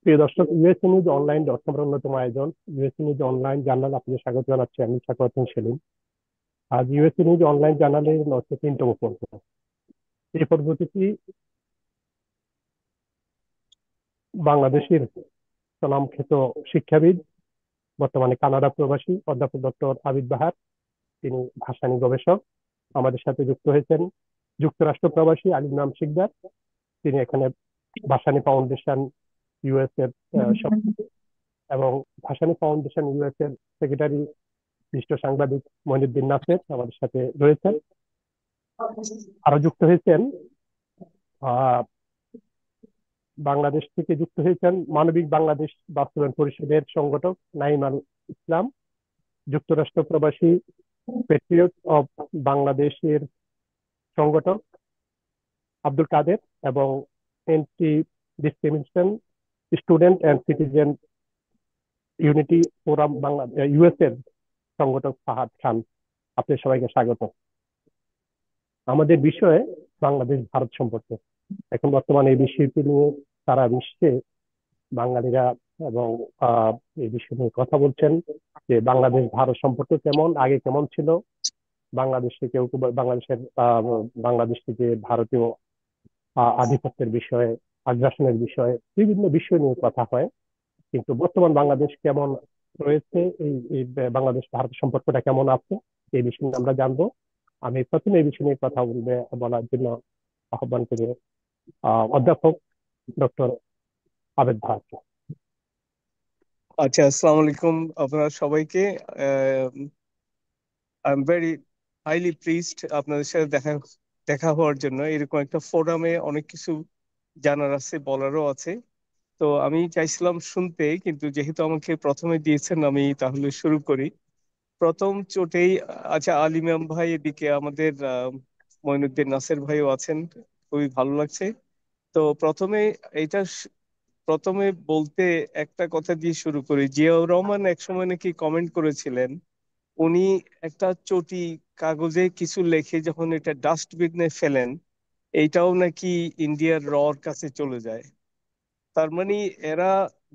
প্রিয় দর্শক, USA news online dot com অন্যতম আয়োজন ইউএসএ নিউজ অনলাইন জার্নাল আপনাদের স্বাগত জানাচ্ছি। আমি সাখাওয়াত হোসেন সেলিম। আজ ইউএসএ নিউজ অনলাইন জার্নালের 3তম পর্ব। এই পর্বটি বাংলাদেশের সুনামখ্যাত শিক্ষাবিদ, বর্তমানে কানাডা প্রবাসী অধ্যাপক ডক্টর আবিদ বাহার, তিনি ভাষানী গবেষক। আমাদের সাথে যুক্ত হয়েছেন যুক্তরাষ্ট্র প্রবাসী আলিম শিকদার, তিনি এখানে ভাষানী ফাউন্ডেশন ইউএস এর এবং ভাসানী ফাউন্ডেশন ইউএস এর সেক্রেটারি বিশিষ্ট সাংবাদিক মঈনুদ্দিন নাসের আমাদের সাথে রয়েছেন। আরো যুক্ত হয়েছেন আহ বাংলাদেশ থেকে যুক্ত হয়েছেন মানবিক বাংলাদেশ বাস্তবায়ন পরিষদের সংগঠক নাঈম আল ইসলাম, যুক্তরাষ্ট্র প্রবাসী পেট্রিয়ট অব বাংলাদেশের সংগঠক আব্দুল কাদের এবং anti discrimination student and citizen unity forum Bangladesh US এর সংগঠক ফাহাদ খান। আপনাদের সবাইকে স্বাগত। আমাদের বিষয়ে বাংলাদেশ ভারত সম্পর্কে। এখন বর্তমানে এই বিষয়টি নিয়ে সারা বিশ্বে বাঙালিরা এবং এই বিষয় নিয়ে কথা বলছেন যে বাংলাদেশ ভারত সম্পর্ক কেমন, আগে কেমন ছিল, বাংলাদেশে কেউ কেউ বাংলাদেশের বাংলাদেশ থেকে ভারতীয় আধিপত্যের বিষয়ে, আগ্রাসনের বিষয়ে, বিভিন্ন বিষয় নিয়ে কথা হয়। কিন্তু বর্তমান বাংলাদেশ কেমন রয়েছে, এই বাংলাদেশ ভারত সম্পর্কটা কেমন আছে, এই বিষয় নিয়ে আমরা জানবো। আমি প্রথমে এই বিষয় নিয়ে কথা বলার জন্য আহ্বান করি অধ্যাপক ডক্টর আবেদ ভারত। আচ্ছা, আসসালামু আলাইকুম আপনারা সবাইকে। I am very highly pleased আপনাদের সাথে দেখা দেখা হওয়ার জন্য। এরকম একটা ফোরামে অনেক কিছু জানার আছে, বলারও আছে। তো আমি চাইছিলাম শুনতে, কিন্তু যেহেতু আমাকে প্রথমে দিয়েছেন, আমি তাহলে শুরু করি। প্রথম চোটেই আচ্ছা, আলিম ভাই এদিকে, আমাদের মঈনুদ্দিন নাসের ভাইও আছেন, খুবই ভালো লাগছে। তো এইটা প্রথমে বলতে একটা কথা দিয়ে শুরু করি। জিয়াউর রহমান একসময় নাকি কমেন্ট করেছিলেন, উনি একটা চটি কাগজে কিছু লেখে যখন এটা ডাস্টবিনে ফেলেন, এইটাও নাকি ইন্ডিয়ার রর কাছে চলে যায়। তার মানে এরা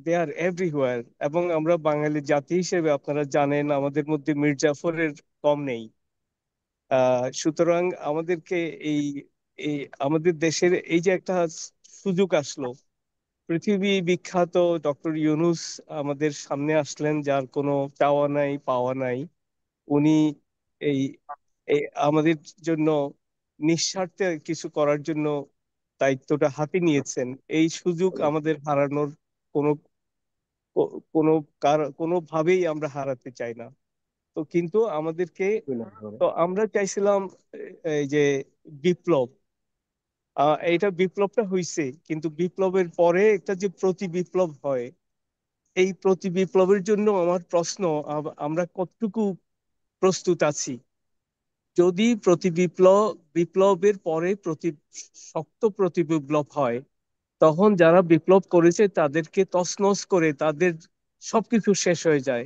দে আর এভরিহোয়ার। এবং আমরা বাঙালি জাতি হিসেবে আপনারা জানেন, আমাদের মধ্যে মীর জাফরের কম নেই। সুতরাং আমাদেরকে এই এই আমাদের দেশের এই যে একটা সুযোগ আসলো, পৃথিবী বিখ্যাত ডক্টর ইউনুস আমাদের সামনে আসলেন, যার কোনো চাওয়া নাই পাওয়া নাই। উনি এই এই আমাদের জন্য নিঃস্বার্থে কিছু করার জন্য দায়িত্বটা হাতে নিয়েছেন। এই সুযোগ আমাদের হারানোর কোনো কোনো কোনোভাবেই আমরা হারাতে চাই না। তো কিন্তু আমাদেরকে, তো আমরা চাইছিলাম এই যে বিপ্লব, এইটা বিপ্লবটা হয়েছে, কিন্তু বিপ্লবের পরে একটা যে প্রতি বিপ্লব হয়, এই প্রতি বিপ্লবের জন্য আমার প্রশ্ন, আমরা কতটুকু প্রস্তুত আছি? যদি বিপ্লবের পরে শক্ত প্রতি বিপ্লব হয়, তখন যারা বিপ্লব করেছে তাদেরকে তছনছ করে তাদের সবকিছু শেষ হয়ে যায়।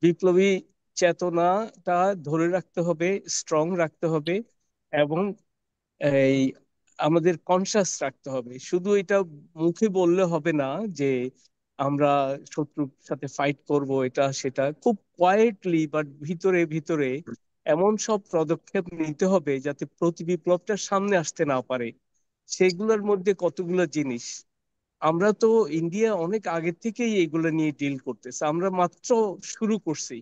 বিপ্লবী চেতনাটা ধরে রাখতে হবে, স্ট্রং রাখতে হবে, এবং এই আমাদের কনসাস রাখতে হবে। শুধু এটা মুখে বললে হবে না যে আমরা শত্রুর সাথে ফাইট করব, এটা সেটা। খুব কোয়াইটলি বাট ভিতরে ভিতরে এমন সব পদক্ষেপ নিতে হবে যাতে প্রতি বিপ্লবটা সামনে আসতে না পারে। সেগুলোর মধ্যে কতগুলো জিনিস, আমরা তো ইন্ডিয়া অনেক আগে থেকেই এগুলো নিয়ে ডিল করতেছে, আমরা মাত্র শুরু করছি।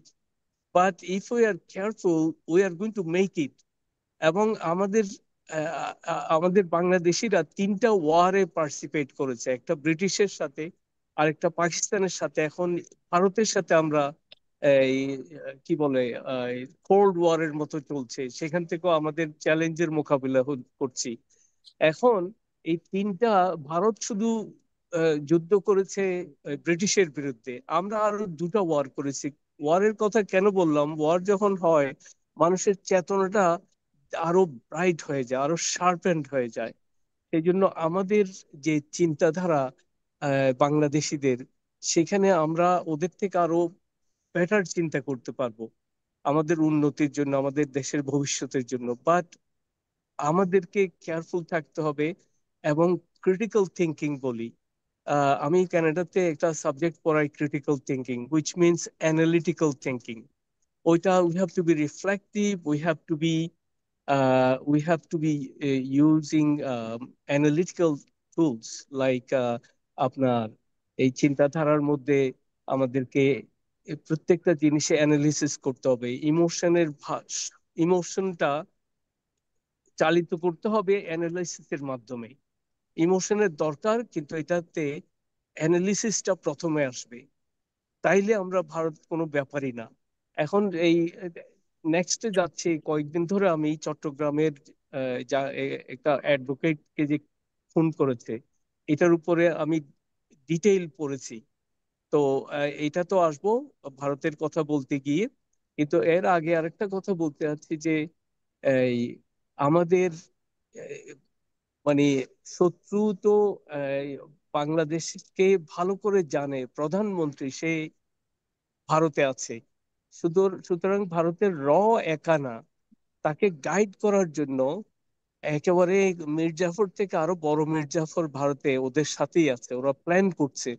But if we are careful, we are going to make it. এবং আমাদের বাংলাদেশিরা তিনটা ওয়ারে পার্টিসিপেট করেছে, একটা ব্রিটিশের সাথে, আরেকটা পাকিস্তানের সাথে, এখন ভারতের সাথে আমরা এই কি বলে কোল্ড ওয়ারের মতো চলছে, সেখান থেকেও আমাদের চ্যালেঞ্জের মোকাবিলা করছি। এখন এই তিনটা, ভারত শুধু যুদ্ধ করেছে ব্রিটিশের বিরুদ্ধে, আমরা আরো দুটা ওয়ার করেছি। ওয়ারের কথা কেন বললাম? ওয়ার যখন হয়, মানুষের চেতনাটা আরো ব্রাইট হয়ে যায়, আরো শার্পেন্ড হয়ে যায়। সেই জন্য আমাদের যে চিন্তাধারা বাংলাদেশিদের, সেখানে আমরা ওদের থেকে আরো বেটার চিন্তা করতে পারবো আমাদের উন্নতির জন্য, আমাদের দেশের ভবিষ্যতের জন্য। বাট আমাদেরকে কেয়ারফুল থাকতে হবে, এবং ক্রিটিক্যাল থিঙ্কিং বলি, আমি কানাডাতে একটা সাবজেক্ট পড়াই critical thinking, which means analytical thinking. ওইটা we have to be reflective, we have to be using analytical tools like আপনার এই চিন্তাধারার মধ্যে আমাদেরকে প্রত্যেকটা জিনিসে অ্যানালিসিস করতে হবে, ইমোশনটা চালিত করতে হবে অ্যানালাইসিসের মাধ্যমে। ইমোশনের দরকার, কিন্তু এটাতে অ্যানালিসিসটা প্রথমে আসবে, তাইলে আমরা ভারত কোনো ব্যাপারই না। এখন এই নেক্সটে যাচ্ছে, কয়েকদিন ধরে আমি চট্টগ্রামের একটা অ্যাডভোকেটকে যে খুন করেছে, এটার উপরে আমি ডিটেইল পড়েছি। তো এটা তো আসবো ভারতের কথা বলতে গিয়ে, কিন্তু এর আগে আরেকটা কথা বলতে চাচ্ছি যে এই আমাদের আহ, মানে শত্রু তো বাংলাদেশকে ভালো করে জানে, প্রধানমন্ত্রী সে ভারতে আছে। সুতরাং ভারতের একা না, তাকে গাইড করার জন্য একেবারে মির্জাফর থেকে আরো বড় মির্জাফর ভারতে ওদের সাথেই আছে, ওরা প্ল্যান করছে।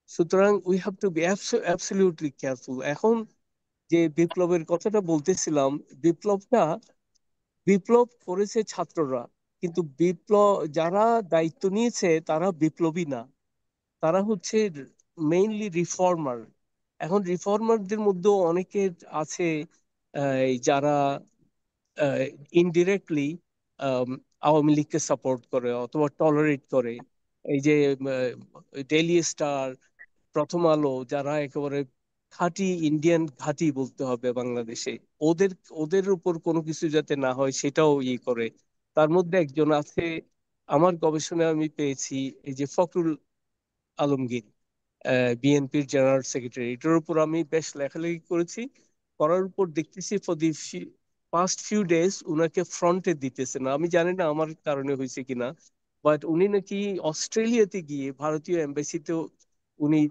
সুতরাং we have to B absolutely careful. এখন যে বিপ্লবের কথাটা বলতেছিলাম, বিপ্লবটা বিপ্লব করেছে ছাত্ররা, কিন্তু যারা দায়িত্ব নিয়েছে তারা বিপ্লবী না, তারা হচ্ছে মেইনলি রিফর্মার। এখন রিফর্মারদের মধ্যেও অনেকে আছে যারা ইনডিরেক্টলি আওয়ামী লীগকে সাপোর্ট করে অথবা টলারেট করে। এই যে ডেইলি স্টার, প্রথম আলো, যারা একেবারে খাঁটি ইন্ডিয়ান, খাঁটি বলতে হবে বাংলাদেশে, ওদের ওদের উপর কোনো কিছু যাতে না হয় সেটাও করে। তার মধ্যে একজন আছে, আমার গবেষণায় আমি পেয়েছি, এই যে ফখরুল আলমগীর, বিএনপির জেনারেল সেক্রেটারি, এটার উপর আমি বেশ লেখালেখি করেছি। করার উপর দেখতেছি for the past few days উনাকে ফ্রন্টে দিতেছে না, আমি জানি না আমার কারণে হয়েছে কিনা। বাট উনি নাকি অস্ট্রেলিয়াতে গিয়ে ভারতীয় এম্বাসিতেও, উনি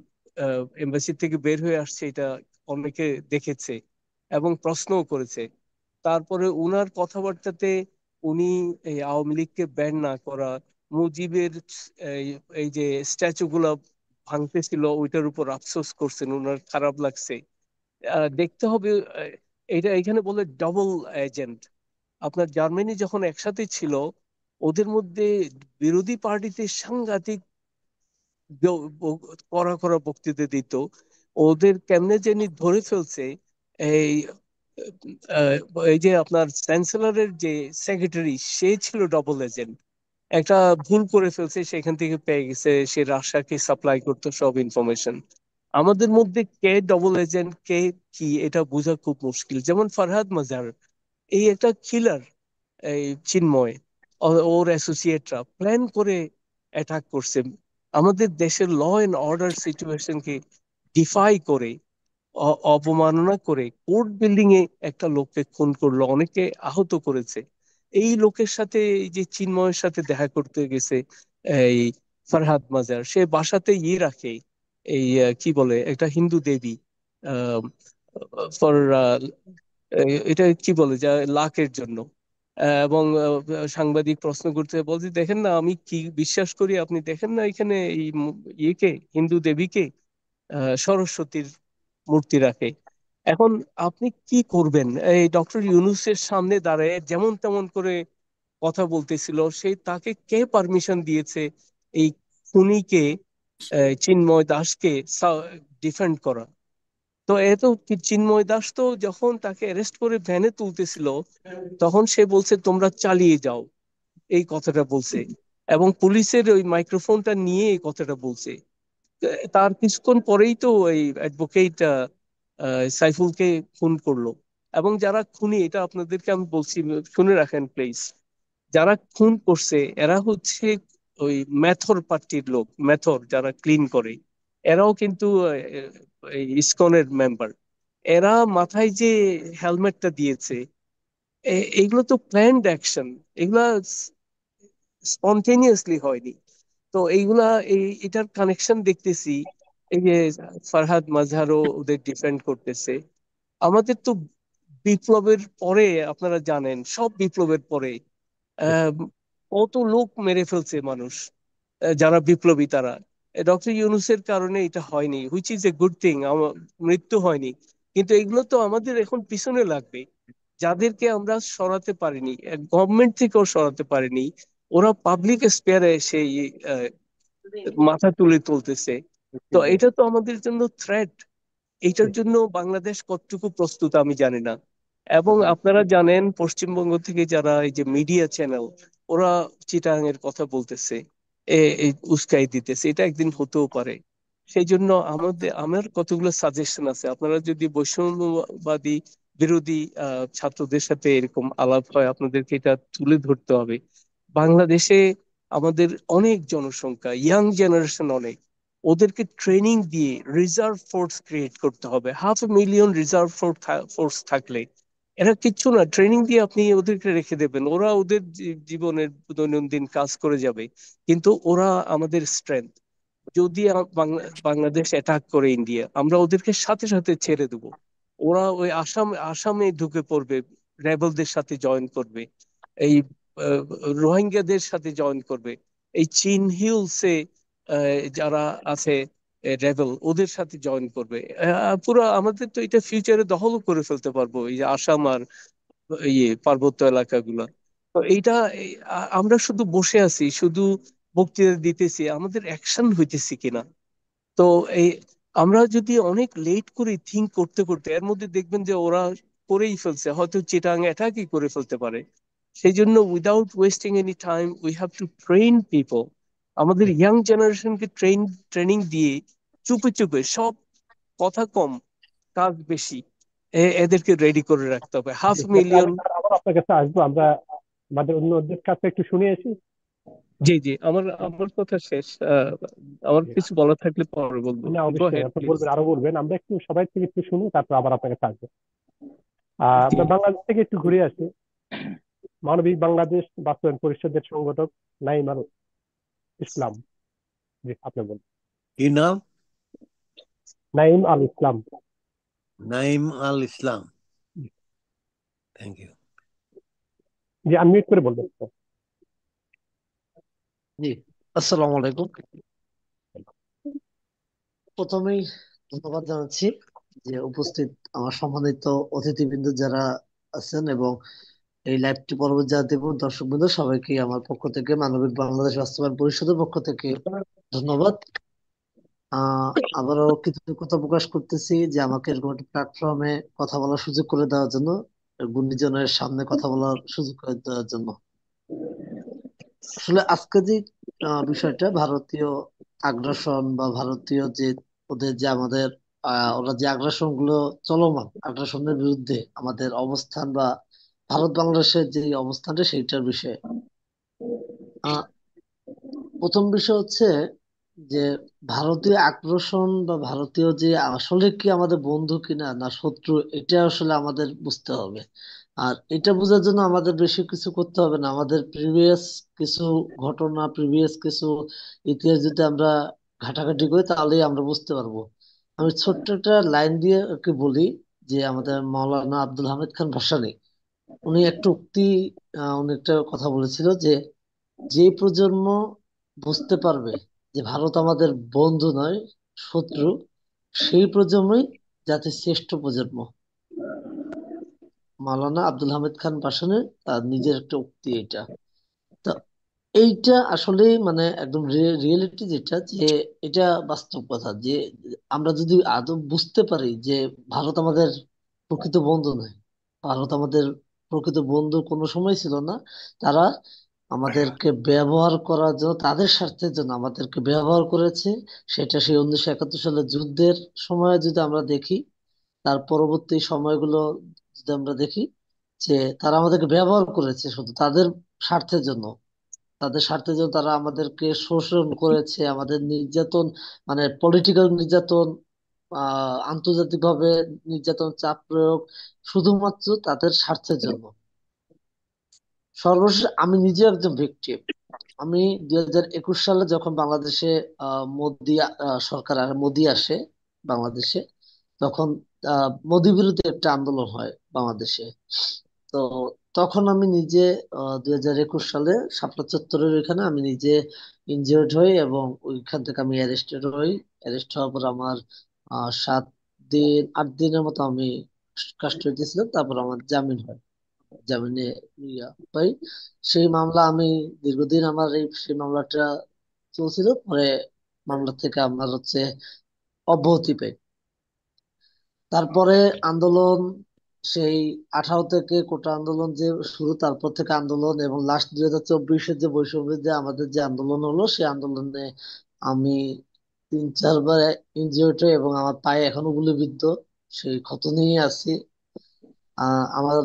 এম্বাসি থেকে বের হয়ে আসছে, এটা অনেকে দেখেছে এবং প্রশ্নও করেছে। তারপরে উনার কথাবার্তাতে উনি এই আওয়ামী লীগকে ব্যান না করা, মুজিবের এই এই যে স্ট্যাচু গুলা ভাঙতেছিল ওইটার উপর আফসোস করছেন, ওনার খারাপ লাগছে। দেখতে হবে, এটা এখানে বলে ডবল এজেন্ট। আপনার জার্মানি যখন একসাথে ছিল, ওদের মধ্যে বিরোধী পার্টিতে সাংঘাতিক কড়া কড়া বক্তৃতা দিত। ওদের কেমনে জানি ধরে ফেলছে, এই আহ, এই যে আপনার চ্যান্সেলরের যে সেক্রেটারি, সে ছিল ডবল এজেন্ট। একটা ভুল করে ফেলছে, সেখান থেকে পেয়ে গেছে, সে রাশিয়াকে সাপ্লাই করতো সব ইনফরমেশন। আমাদের মধ্যে কে ডবল এজেন্ট, কে কি, এটা বোঝা খুব মুশকিল। যেমন ফারহাদ মাজার, এই একটা কিলার, এই চিন্ময়, ওর অ্যাসোসিয়েটরা প্ল্যান করে অ্যাটাক করছে, আমাদের দেশের ল এন্ড অর্ডার সিচুয়েশনকে ডিফাই করে, অবমাননা করে কোর্ট বিল্ডিং এ একটা লোককে খুন করলো, অনেকে আহত করেছে। এই লোকের সাথে, এই যে চিন্ময়ের সাথে দেখা করতে গেছে এই ফারহাদ মাজার, সে বাসাতে রাখে এই কি বলে একটা হিন্দু দেবী, ফর এটা কি বলে যা লাখের জন্য। এবং সাংবাদিক প্রশ্ন করতে বলছে, দেখেন না আমি কি বিশ্বাস করি, আপনি দেখেন না এখানে এই ইয়েকে, হিন্দু দেবীকে, সরস্বতীর মূর্তি রাখে। এখন আপনি কি করবেন? এই ডক্টর ইউনূসের সামনে দাঁড়ায় যেমন তেমন করে কথা বলতেছিল, সেই তাকে কে পারমিশন দিয়েছে এই খুনিকে, চিন্ময় দাসকে ডিফেন্ড করা? তো এত চিন্ময় দাস তো যখন তাকে অ্যারেস্ট করে ভ্যানে তুলতেছিল, তখন সে বলছে তোমরা চালিয়ে যাও, এই কথাটা বলছে, এবং পুলিশের ওই মাইক্রোফোনটা নিয়ে এই কথাটা বলছে। তার কিছুক্ষণ পরেই তো এই অ্যাডভোকেট সাইফুলকে খুন করলো। এবং যারা খুনি, এটা আপনাদেরকে আমি বলছি, শুনে রাখেন প্লিজ, যারা খুন করছে এরা হচ্ছে ওই মেথর পার্টির লোক, মেথর যারা ক্লিন করে, এরাও কিন্তু এই ইসকনের মেম্বার। এরা মাথায় যে হেলমেটটা দিয়েছে, এগুলো তো প্ল্যান্ড অ্যাকশন, এগুলা স্পন্টেনিয়াসলি হয়নি। তো এইগুলা, এটার কানেকশন দেখতেছি। এই যে ফারহাদ মাঝারও ওদের ডিফেন্ড করতেছে। আমাদের তো বিপ্লবের পরে, আপনারা জানেন, সব বিপ্লবের পরে আহ, কত লোক মেরে ফেলছে মানুষ, যারা বিপ্লবী তারা। ডক্টর ইউনূসের কারণে এটা হয়নি, which is a good thing, মৃত্যু হয়নি। কিন্তু এগুলো তো আমাদের এখন পিছনে লাগবে, যাদেরকে আমরা সরাতে পারিনি, গভর্নমেন্ট থেকেও সরাতে পারিনি, ওরা পাবলিক স্পেয়ারে সেই মাথা তুলে তুলতেছে। তো এটা তো আমাদের জন্য থ্রেট। এইটার জন্য বাংলাদেশ কতটুকু প্রস্তুত আমি জানি না। এবং আপনারা জানেন পশ্চিমবঙ্গ থেকে যারা এই যে মিডিয়া চ্যানেল, ওরা চিটাং এর কথা বলতেছে, এই উস্কাই দিতেছে, এটা একদিন হতেও পারে। সেই জন্য আমার কতগুলো সাজেশন আছে, আপনারা যদি বৈষম্যবাদী বিরোধী ছাত্রদের সাথে এরকম আলাপ হয়, আপনাদেরকে এটা তুলে ধরতে হবে। বাংলাদেশে আমাদের অনেক জনসংখ্যা, ইয়াং জেনারেশন অনেক, ওদেরকে ট্রেনিং দিয়ে রিজার্ভ ফোর্স ক্রিয়েট করতে হবে। 500,000 রিজার্ভ ফোর্স থাকলে এরা কিচ্ছু না, ট্রেনিং দিয়ে আপনি ওদেরকে রেখে দেবেন, ওরা ওদের জীবনের দৈনন্দিন কাজ করে যাবে। কিন্তু ওরা আমাদের স্ট্রেংথ। যদি বাংলাদেশ অ্যাটাক করে ইন্ডিয়া, আমরা ওদেরকে সাথে সাথে ছেড়ে দেবো। ওরা ওই আসামে ঢুকে পড়বে, রেবেলদের সাথে জয়েন করবে, এই রোহিঙ্গাদের সাথে জয়েন করবে, এই চীন হিলসে যারা আছে রেবেল, ওদের সাথে জয়েন করবে। পুরো আমাদের তো এটা ফিউচারে দখল করে ফেলতে পারবো, এই যে আসাম আর পার্বত্য এলাকাগুলা। তো এইটা আমরা শুধু বসে আছি, শুধু বক্তৃতা দিতেছি, আমাদের অ্যাকশন হইতেছি কিনা। তো এই আমরা যদি অনেক লেট করে থিঙ্ক করতে করতে, এর মধ্যে দেখবেন যে ওরা করেই ফেলছে, হয়তো চিটাং অ্যাটাকই করে ফেলতে পারে। সেই জন্য without wasting any time we have to train people. আমাদের ইয়াং জেনারেশনকে ট্রেনিং দিয়ে চুপে চুপে, সব কথা কম কাজ বেশি, এদেরকে রেডি করে রাখতে হবে। জি, হাফ তাহলে মিলিয়ন। আমি স্যার আবার আপনার কাছে আসবো, আমরা আমাদের অন্যদের কাছে একটু শুনে আসি। জি জি, আমার আমার কথা শেষ। আমার কিছু বলা থাকলে পরে বলবো। না, গো অবশ্যই হেড আপনি প্লিজ। বলবেন, আরো বলবেন, আমরা একটু সবাই থেকে একটু শুনি, তারপর আবার আপনার কাছে আসবো। জি। আমরা বাংলাদেশ থেকে একটু ঘুরে আসি। মানবিক বাংলাদেশ বাস্তবায়ন পরিষদের সংগঠক নাইম আল ইসলাম। জি, আপনি বলুন। কি নাম? নাইম আল ইসলাম। নাইম আল ইসলাম। Thank you. জি, আনমিউট করে বলবেন। জি, আসসালামু আলাইকুম। প্রথমেই ধন্যবাদ জানাচ্ছি যে উপস্থিত আমার সম্মানিত অতিথিবৃন্দ যারা আছেন, এবং এই লাইভটি পরবর্তী যারা দেখবেন দর্শকবৃন্দ, সবাইকে আমার পক্ষ থেকে, মানবিক বাংলাদেশ বাস্তবায়ন পরিষদের পক্ষ থেকে ধন্যবাদ। আহ আবারও কৃতজ্ঞতা প্রকাশ করতেছি যে আমাকে এরকম একটা প্ল্যাটফর্মে কথা বলার সুযোগ করে দেওয়ার জন্য, গুণীজনের সামনে কথা বলার সুযোগ করে দেওয়ার জন্য। আসলে আজকে যে বিষয়টা, ভারতীয় আগ্রাসন বা ভারতীয় যে ওদের যে আমাদের ওরা যে আগ্রাসন গুলো চলমান, আগ্রাসনের বিরুদ্ধে আমাদের অবস্থান বা ভারত বাংলাদেশের যে অবস্থানটা, সেইটার বিষয়ে আহ প্রথম বিষয় হচ্ছে যে ভারতীয় আগ্রাসন বা ভারতীয় যে আসলে কি আমাদের বন্ধু কিনা না শত্রু, এটা আসলে আমাদের বুঝতে হবে। আর এটা বোঝার জন্য আমাদের বেশি কিছু করতে হবে না, আমাদের প্রিভিয়াস কিছু ঘটনা, প্রিভিয়াস কিছু ইতিহাস যদি আমরা ঘাটাঘাটি করি, তাহলেই আমরা বুঝতে পারবো। আমি ছোট্ট একটা লাইন দিয়ে কি বলি, যে আমাদের মাওলানা আব্দুল হামিদ খান ভাসানী, উনি একটা উক্তি, উনি একটা কথা বলেছিল যে যে প্রজন্ম বুঝতে পারবে যে ভারত আমাদের বন্ধু নয়, শত্রু, সেই প্রজন্মই জাতির শ্রেষ্ঠ প্রজন্ম। মাওলানা আব্দুল হামিদ খান ভাসানীর তার নিজের একটা উক্তি এটা। তো এইটা আসলে মানে একদম রিয়েলিটি, যেটা যে এটা বাস্তব কথা, যে আমরা যদি আদৌ বুঝতে পারি যে ভারত আমাদের প্রকৃত বন্ধু নয়, ভারত আমাদের প্রকৃত বন্ধু কোনো সময় ছিল না। তারা আমাদেরকে ব্যবহার করার জন্য, তাদের স্বার্থের জন্য আমাদেরকে ব্যবহার করেছে। সেটা সেই 1971 সালের যুদ্ধের সময় যদি আমরা দেখি, তার পরবর্তী সময়গুলো যদি আমরা দেখি, যে তারা আমাদেরকে ব্যবহার করেছে শুধু তাদের স্বার্থের জন্য। তাদের স্বার্থের জন্য তারা আমাদেরকে শোষণ করেছে, আমাদের নির্যাতন, মানে পলিটিক্যাল নির্যাতন, আন্তর্জাতিক ভাবে নির্যাতন, চাপ প্রয়োগ, শুধুমাত্র তাদের স্বার্থের জন্য। সর্বশেষ আমি নিজে একজন ভিকটিম। আমি 2021 সালে যখন বাংলাদেশে মোদি সরকার মোদি আসে বাংলাদেশে, তখন মোদি বিরোধী একটা আন্দোলন হয় বাংলাদেশে। তো তখন আমি নিজে 2021 সালে শাপলা চত্বরের ওইখানে আমি নিজে ইনজিওর্ড হই এবং ওইখান থেকে আমি অ্যারেস্টেড হই। অ্যারেস্ট হওয়ার পর আমার 7 দিন 8 দিনের মতো আমি কাস্টডিতে ছিলাম, তারপর আমার জামিন হয়। জামিনে পাই। সেই মামলা আমি দীর্ঘদিন আমার সেই মামলাটা চলছিল। পরে মামলা থেকে আমার অব্যাহতি পাই। তারপরে আন্দোলন সেই 18 থেকে কোটা আন্দোলন যে শুরু, তারপর থেকে আন্দোলন এবং লাস্ট 2024-এর যে বৈষম্য যে আমাদের যে আন্দোলন হলো, সেই আন্দোলনে আমি 3-4 বার ইনজিওর্ড হই এবং আমার পায়ে এখনো গুলিবিদ্ধ, সেই ক্ষত নিয়ে আছি। আমার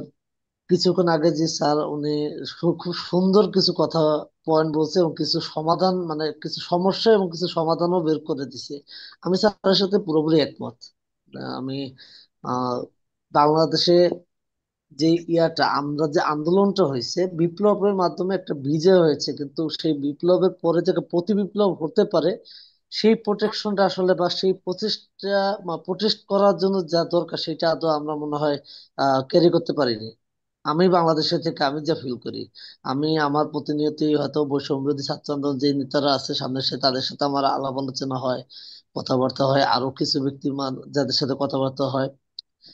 কিছুক্ষণ আগে যে স্যার উনি খুব সুন্দর কিছু কথা পয়েন্ট বলছে এবং কিছু সমাধান মানে কিছু সমস্যা এবং কিছু সমাধানও বের করে দিছে। আমি স্যারের সাথে পুরোপুরি একমত। আমি আহ বাংলাদেশে যে আমরা যে আন্দোলনটা হয়েছে বিপ্লবের মাধ্যমে একটা বিজয় হয়েছে, কিন্তু সেই বিপ্লবের পরে যে প্রতি বিপ্লব হতে পারে সেই প্রোটেকশনটা আসলে বা সেই প্রচেষ্টা প্রোটেস্ট করার জন্য যা দরকার সেটা আদৌ আমরা মনে হয় ক্যারি করতে পারিনি। আমি বাংলাদেশে থেকে আমি যা ফিল করি, আমি আমার প্রতিনিয়তই হয়তো বৈষম্য বিরোধী ছাত্র আন্দোলন যে নেতারা আছে সামনে, তাদের সাথে আমার আলাপ আলোচনা হয়, কথাবার্তা হয়, আরো কিছু ব্যক্তি যাদের সাথে কথাবার্তা হয়,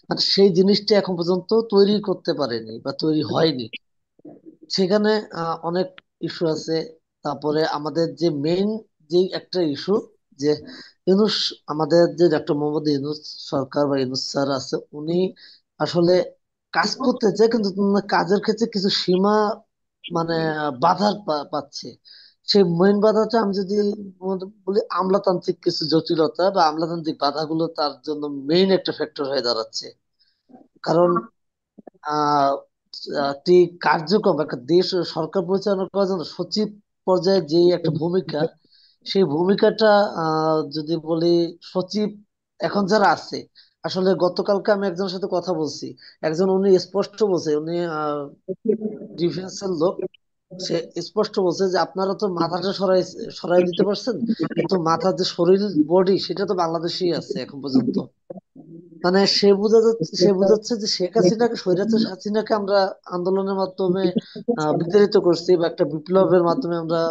মানে সেই জিনিসটা এখন পর্যন্ত তৈরি করতে পারেনি বা তৈরি হয়নি। সেখানে অনেক ইস্যু আছে। তারপরে আমাদের যে মেইন যে একটা ইস্যু, যে ইউনূস, আমাদের যে ডক্টর মোহাম্মদ ইউনূস সরকার বা ইউনূস স্যার আছে, উনি আসলে কাজ করতে চায় কিন্তু কাজের ক্ষেত্রে কিছু সীমা মানে বাধা পাচ্ছে। সেই মেইন বাধাটা আমি যদি বলি, আমলাতান্ত্রিক কিছু জটিলতা বা আমলাতান্ত্রিক বাধাগুলো তার জন্য মেইন একটা ফ্যাক্টর হয়ে দাঁড়াচ্ছে। কারণ আহ একটি কার্যক্রম একটা দেশ সরকার পরিচালনা করার জন্য সচিব পর্যায়ে যে একটা ভূমিকা, সেই ভূমিকাটা যদি বলি সচিব এখন যারা আছে, আসলে গতকালকে আমি একজনের সাথে কথা বলছি, উনি স্পষ্ট বলছে, উনি ডিফেন্সের লোক। সে স্পষ্ট বলছে যে আপনারা তো মাথাটা সরাই সরাই দিতে পারছেন, কিন্তু মাথার যে শরীর বডি সেটা তো বাংলাদেশেই আছে এখন পর্যন্ত। মানে সে বোঝাচ্ছে যে শেখ হাসিনাকে, স্বৈরাচার হাসিনাকে আমরা আন্দোলনের মাধ্যমে বিতাড়িত করছি বা একটা বিপ্লবের মাধ্যমে আমরা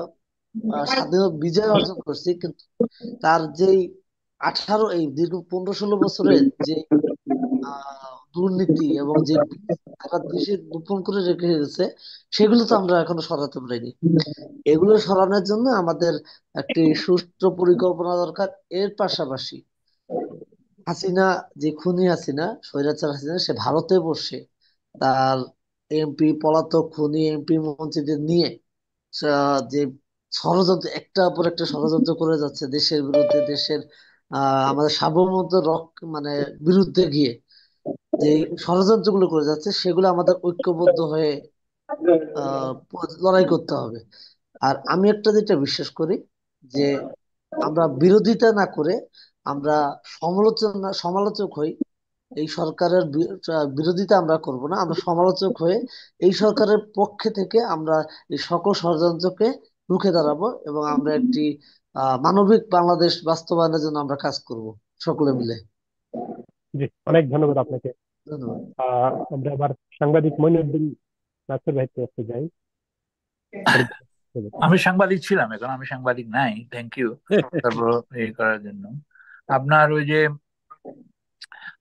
স্বাধীন বিজয় অর্জন করছি, কিন্তু তার যেই 18 এই দীর্ঘ 15-16 বছরের যে দুর্নীতি এবং যে তারা দেশে গোপন করে রেখে গেছে, সেগুলো তো আমরা এখনো সরাতে পারিনি। এগুলো সরানোর জন্য আমাদের একটি সুষ্ঠু পরিকল্পনা দরকার। এর পাশাপাশি হাসিনা, যে খুনি হাসিনা, স্বৈরাচার হাসিনা, সে ভারতে বসে তার এমপি, পলাতক খুনি এমপি মন্ত্রীদের নিয়ে যে ষড়যন্ত্র, একটার পর একটা ষড়যন্ত্র করে যাচ্ছে দেশের বিরুদ্ধে, দেশের আমাদের সার্বভৌমত্ব মানে বিরুদ্ধে গিয়ে যে ষড়যন্ত্রগুলো করে যাচ্ছে, সেগুলো আমাদের ঐক্যবদ্ধ হয়ে লড়াই করতে হবে। আর আমি একটা যেটা বিশ্বাস করি, যে আমরা বিরোধিতা না করে আমরা সমালোচক হই। এই সরকারের বিরোধিতা আমরা করব না, আমরা সমালোচক হয়ে এই সরকারের পক্ষে থেকে আমরা এই সকল ষড়যন্ত্রকে রুখে দাঁড়াবো এবং আমরা একটি মানবিক বাংলাদেশ বাস্তবায়নের জন্য আমরা কাজ করব সকলে মিলে। জি, অনেক ধন্যবাদ আপনাকে। ধন্যবাদ। আমরা আবার সাংবাদিক মইনুদ্দিন নাসির ভাইয়ের কাছে যাই। আমি সাংবাদিক ছিলাম, এখন আমি সাংবাদিক নাই। থ্যাংক ইউ তারপর এই করার জন্য। আপনার ওই যে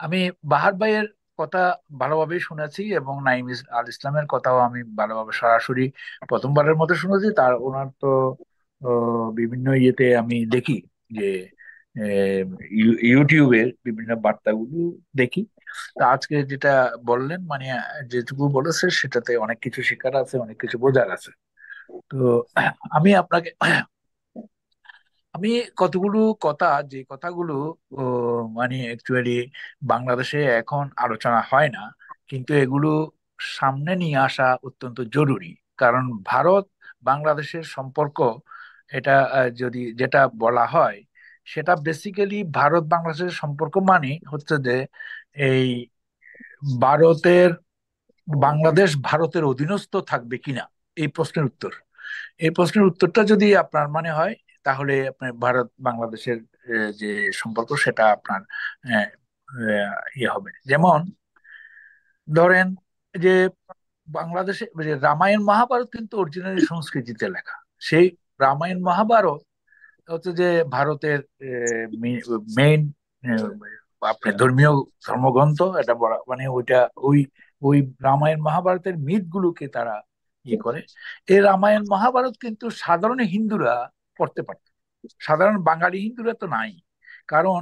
আমি বাহার ভাইয়ের কথা ভালোভাবে শুনেছি এবং নাইম আল ইসলামের কথাও আমি ভালোভাবে সরাসরি প্রথমবারের মতো শুনেছি। তার ওনার তো বিভিন্ন ইয়েতে আমি দেখি যে ইউটিউবের বিভিন্ন বার্তাগুলো দেখি। তা আজকে যেটা বললেন, মানে যেটুকু বলেছে সেটাতে অনেক কিছু শেখার আছে, অনেক কিছু বোঝার আছে। তো আমি আপনাকে আমি কতগুলো কথা, যে কথাগুলো ও, মানে অ্যাকচুয়ালি বাংলাদেশে এখন আলোচনা হয় না, কিন্তু এগুলো সামনে নিয়ে আসা অত্যন্ত জরুরি। কারণ ভারত বাংলাদেশের সম্পর্ক, এটা যদি যেটা বলা হয়, সেটা বেসিক্যালি ভারত বাংলাদেশের সম্পর্ক মানে হচ্ছে যে এই ভারতের বাংলাদেশ ভারতের অধীনস্থ থাকবে কিনা, এই প্রশ্নের উত্তর। এই প্রশ্নের উত্তরটা যদি আপনার মানে হয়, তাহলে আপনার ভারত বাংলাদেশের যে সম্পর্ক সেটা আপনার ইয়ে হবে। যেমন ধরেন যে বাংলাদেশে যে রামায়ণ মহাভারত কিন্তু অরিজিনালি সংস্কৃতিতে লেখা। সেই রামায়ণ মহাভারত হচ্ছে যে ভারতের মেইন আপনার ধর্মীয় ধর্মগ্রন্থ। এটা মানে ওইটা ওই ওই রামায়ণ মহাভারতের মিথ গুলোকে তারা ইয়ে করে। এই রামায়ণ মহাভারত কিন্তু সাধারণ হিন্দুরা পড়তে পারত, সাধারণ বাঙালি হিন্দুরা তো নাই। কারণ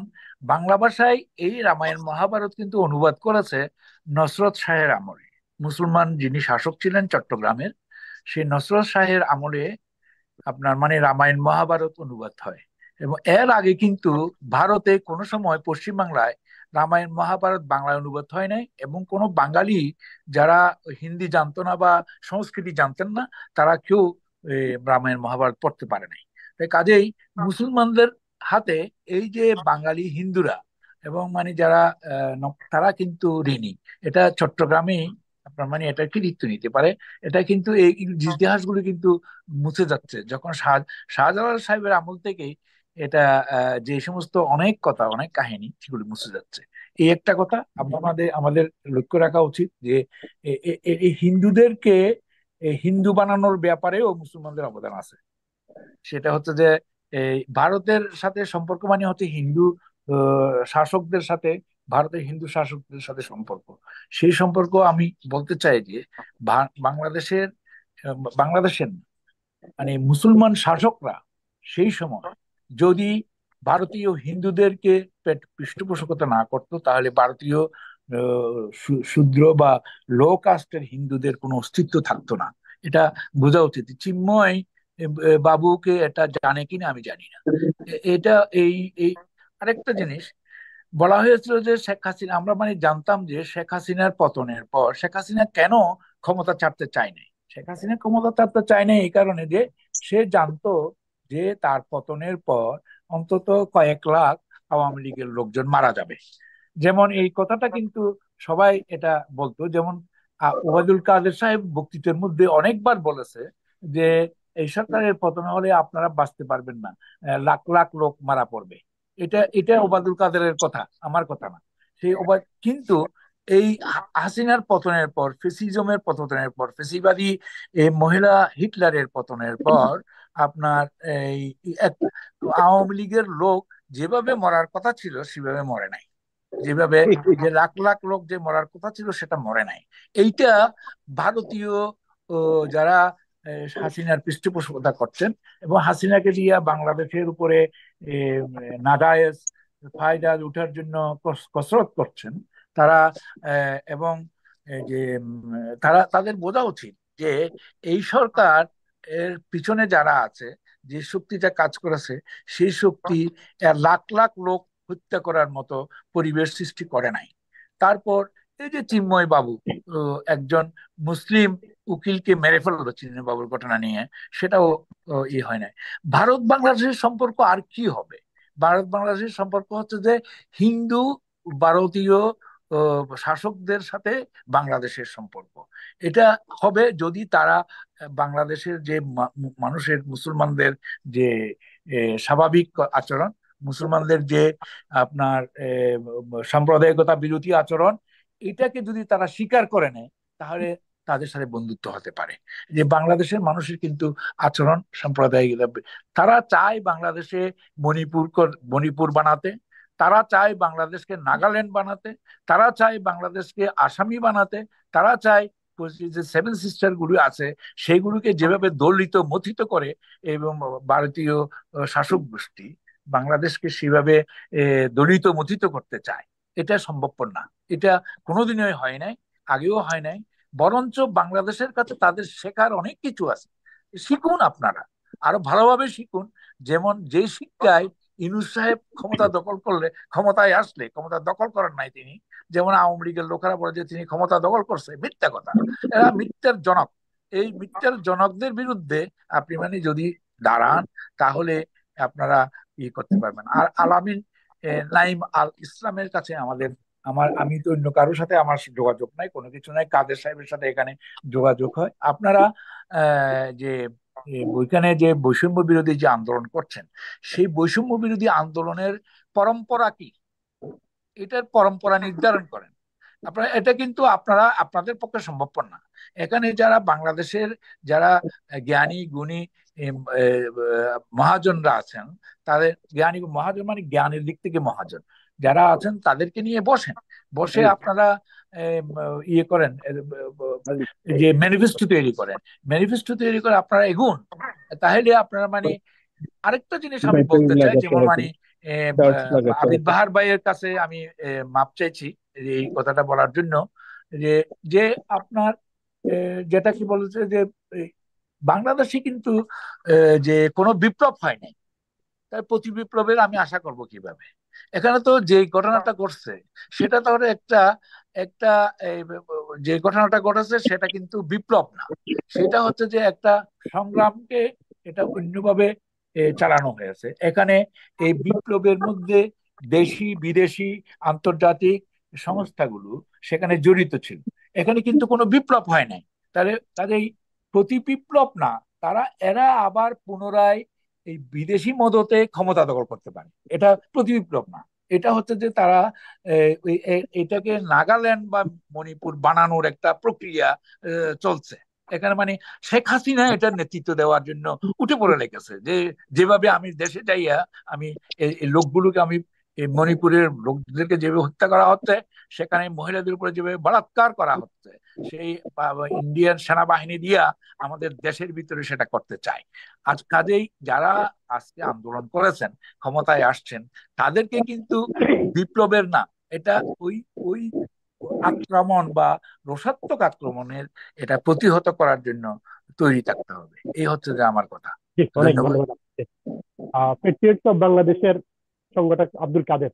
বাংলা ভাষায় এই রামায়ণ মহাভারত কিন্তু অনুবাদ করেছে নসরত শাহের আমলে। মুসলমান যিনি শাসক ছিলেন চট্টগ্রামের, সেই নসরত শাহের আমলে আপনার মানে রামায়ণ মহাভারত অনুবাদ হয়। এবং এর আগে কিন্তু ভারতে কোনো সময় পশ্চিমবাংলায় রামায়ণ মহাভারত বাংলায় অনুবাদ হয় নাই, এবং কোনো বাঙালি যারা হিন্দি জানতো না বা সংস্কৃতি জানতেন না, তারা কেউ রামায়ণ মহাভারত পড়তে পারে নাই। তাই কাজেই মুসলমানদের হাতে এই যে বাঙালি হিন্দুরা এবং মানে যারা তারা কিন্তু ঋণী। এটা চট্টগ্রামে আপনার মানে এটা কৃতিত্ব নিতে পারে। এটা কিন্তু এই ইতিহাসগুলো কিন্তু মুছে যাচ্ছে যখন শাহজালাল সাহেবের আমল থেকেই এটা যে সমস্ত অনেক কথা অনেক কাহিনী সেগুলি মুছে যাচ্ছে। এই একটা কথা আমাদের আমাদের লক্ষ্য রাখা উচিত যে এই হিন্দুদেরকে হিন্দু বানানোর ব্যাপারেও মুসলমানদের অবদান আছে। সেটা হচ্ছে যে এই ভারতের সাথে সম্পর্ক মানে হচ্ছে হিন্দু শাসকদের সাথে, ভারতের হিন্দু শাসকদের সাথে সম্পর্ক। সেই সম্পর্ক আমি বলতে চাই যে বাংলাদেশের বাংলাদেশের মানে মুসলমান শাসকরা সেই সময় যদি ভারতীয় হিন্দুদেরকে পৃষ্ঠপোষকতা না করতো, তাহলে ভারতীয় শূদ্র বা লো কাস্টের হিন্দুদের কোনো অস্তিত্ব থাকতো না। এটা বোঝা উচিত। চিন্ময় বাবুকে এটা জানে কিনা আমি জানি না। এটা এই এই আরেকটা জিনিস বলা হয়েছিল যে শেখ হাসিনা, আমরা মানে জানতাম যে শেখ হাসিনার পতনের পর শেখ হাসিনা কেন ক্ষমতা ছাড়তে চায় নাই। শেখ হাসিনা ক্ষমতা ছাড়তে চায় নাই এই কারণে যে সে জানতো যে তার পতনের পর অন্তত কয়েক লাখ আওয়ামী লীগের লোকজন মারা যাবে। যেমন এই কথাটা কিন্তু সবাই এটা বলতো, যেমন ওবায়দুল কাদের সাহেব বক্তৃতার মধ্যে অনেকবার বলেছে যে এই সরকারের পতন হলে আপনারা বাঁচতে পারবেন না, লাখ লাখ লোক মারা পড়বে। এটা এটা ওবায়দুল কাদেরের কথা, আমার কথা না। সেই কিন্তু এই হাসিনার পতনের পর, ফেসিজমের পতনের পর, ফেসিবাদী এই মহিলা হিটলারের পতনের পর আপনার এই আওয়ামী লীগের লোক যেভাবে মরার কথা ছিল সেভাবে মরে নাই। যেভাবে যে লাখ লাখ লোক যে মরার কথা ছিল সেটা মরে নাই। এইটা ভারতীয় যারা হাসিনার পৃষ্ঠপোষকতা করছেন এবং হাসিনাকে দিয়ে বাংলাদেশের উপরে নাজায়েজ ফায়দা উঠার জন্য কসরত করছেন তারা, এবং যে তারা তাদের বোঝা উচিত যে এই সরকার এর পিছনে যারা আছে, যে শক্তিটা কাজ করেছে, সেই শক্তি লাখ লাখ লোক হত্যা করার মতো পরিবেশ সৃষ্টি করে নাই। তারপর এই যে চিন্ময় বাবু একজন মুসলিম উকিলকে মেরে ফেললো চিন্ময় বাবুর ঘটনা নিয়ে, সেটাও ই হয় নাই। ভারত বাংলাদেশের সম্পর্ক আর কি হবে? ভারত বাংলাদেশের সম্পর্ক হচ্ছে যে হিন্দু ভারতীয় শাসকদের সাথে বাংলাদেশের সম্পর্ক। এটা হবে যদি তারা বাংলাদেশের যে মানুষের মুসলমানদের যে স্বাভাবিক আচরণ, মুসলমানদের যে আপনার সাম্প্রদায়িকতা বিরোধী আচরণ, এটাকে যদি তারা স্বীকার করে নেয়, তাহলে তাদের সাথে বন্ধুত্ব হতে পারে। যে বাংলাদেশের মানুষের কিন্তু আচরণ সাম্প্রদায়িক, তারা চায় বাংলাদেশে মণিপুর বানাতে, তারা চায় বাংলাদেশকে নাগাল্যান্ড বানাতে, তারা চায় বাংলাদেশকে আসামি বানাতে, তারা চায় যে সেভেন সিস্টার গুলো আছে সেগুলোকে যেভাবে দলিত মথিত করে এবং ভারতীয় শাসক গোষ্ঠী বাংলাদেশকে সেভাবে দলিত মথিত করতে চায়। এটা সম্ভবপর না। এটা কোনোদিনই হয় নাই, আগেও হয় নাই। বরঞ্চ বাংলাদেশের কাছে তাদের শেখার অনেক কিছু আছে। শিখুন, আপনারা আরো ভালোভাবে শিখুন। যেমন যে শিক্ষায় ইউনূস সাহেব ক্ষমতা দখল করলে, ক্ষমতায় আসলে, ক্ষমতা দখল করেন নাই তিনি, যেমন আওয়ামী লীগের লোকেরা বলে যে তিনি ক্ষমতা দখল করছে, মিথ্যা কথা। এরা মিথ্যার জনক। এই মিথ্যার জনকদের বিরুদ্ধে আপনি মানে যদি দাঁড়ান, তাহলে আপনারা ই করতে পারবেন। আর আলামিন নাইম আল ইসলামের কাছে আমি তো অন্য কারোর সাথে আমার যোগাযোগ নাই, কোনো কিছু নাই। কাদের সাহেবের সাথে এখানে যোগাযোগ হয়। আপনারা যে ওইখানে যে বৈষম্য বিরোধী যে আন্দোলন করছেন, সেই বৈষম্য বিরোধী আন্দোলনের পরম্পরা কি, এটার পরম্পরা নির্ধারণ করেন। আপনারা এটা কিন্তু আপনাদের পক্ষে সম্ভবপর না। এখানে যারা বাংলাদেশের যারা জ্ঞানী গুণী মহাজনরা আছেন, তাদের জ্ঞানী মহাজন মানে জ্ঞানের দিক থেকে মহাজন যারা আছেন তাদেরকে নিয়ে বসে আপনারা ইয়ে করেন, যে ম্যানিফেস্টো তৈরি করে আপনারা এগুন, তাহলে আপনারা মানে আরেকটা জিনিস আমি বলতে চাই, যেমন মানে আবিদ বাহার ভাইয়ের কাছে আমি মাপ চাইছি এই কথাটা বলার জন্য, যে যে আপনার যেটা কি বলেছে যে বাংলাদেশে কিন্তু যে কোনো বিপ্লব হয় নাই, তাই প্রতি বিপ্লবের আমি আশা করব কিভাবে? এখানে তো যে ঘটনাটা ঘটছে সেটা তো একটা একটা এই, যে ঘটনাটা ঘটেছে সেটা কিন্তু বিপ্লব না, সেটা হচ্ছে যে একটা সংগ্রামকে এটা অন্যভাবে চালানো হয়েছে। এখানে এই বিপ্লবের মধ্যে দেশি বিদেশি আন্তর্জাতিক সংস্থাগুলো সেখানে জড়িত ছিল। এখানে কিন্তু কোনো বিপ্লব হয় নাই। তাহলে তাদের এই প্রতি বিপ্লব না, এরা আবার পুনরায় এই বিদেশি মদতে ক্ষমতা দখল করতে পারে, এটা প্রতিবিপ্লব না। এটা হচ্ছে যে তারা এটাকে নাগাল্যান্ড বা মণিপুর বানানোর একটা প্রক্রিয়া চলছে এখানে। মানে শেখ হাসিনা এটার নেতৃত্ব দেওয়ার জন্য উঠে পড়ে লেগেছে, যে যেভাবে আমি দেশে যাইয়া আমি এই লোকগুলোকে আমি এই মণিপুরের লোকদেরকে যেভাবে হত্যা করা হচ্ছে, সেখানে মহিলাদের উপরে যেভাবে বলাৎকার করা হচ্ছে, সেই ইন্ডিয়ান সেনাবাহিনী দিয়া আমাদের দেশের ভিতরে সেটা করতে চায়। আজ কাজেই যারা আজকে আন্দোলন করেছেন, ক্ষমতায় আসছেন, তাদেরকে কিন্তু বিপ্লবের না, এটা ওই ওই আক্রমণ বা রোষাত্মক আক্রমণের এটা প্রতিহত করার জন্য তৈরি থাকতে হবে। এই হচ্ছে যে আমার কথা। জি, অনেক ধন্যবাদ। ধন্যবাদ আপনাকে। পেট্রিয়টস অফ বাংলাদেশের সংগঠক আব্দুল কাদের।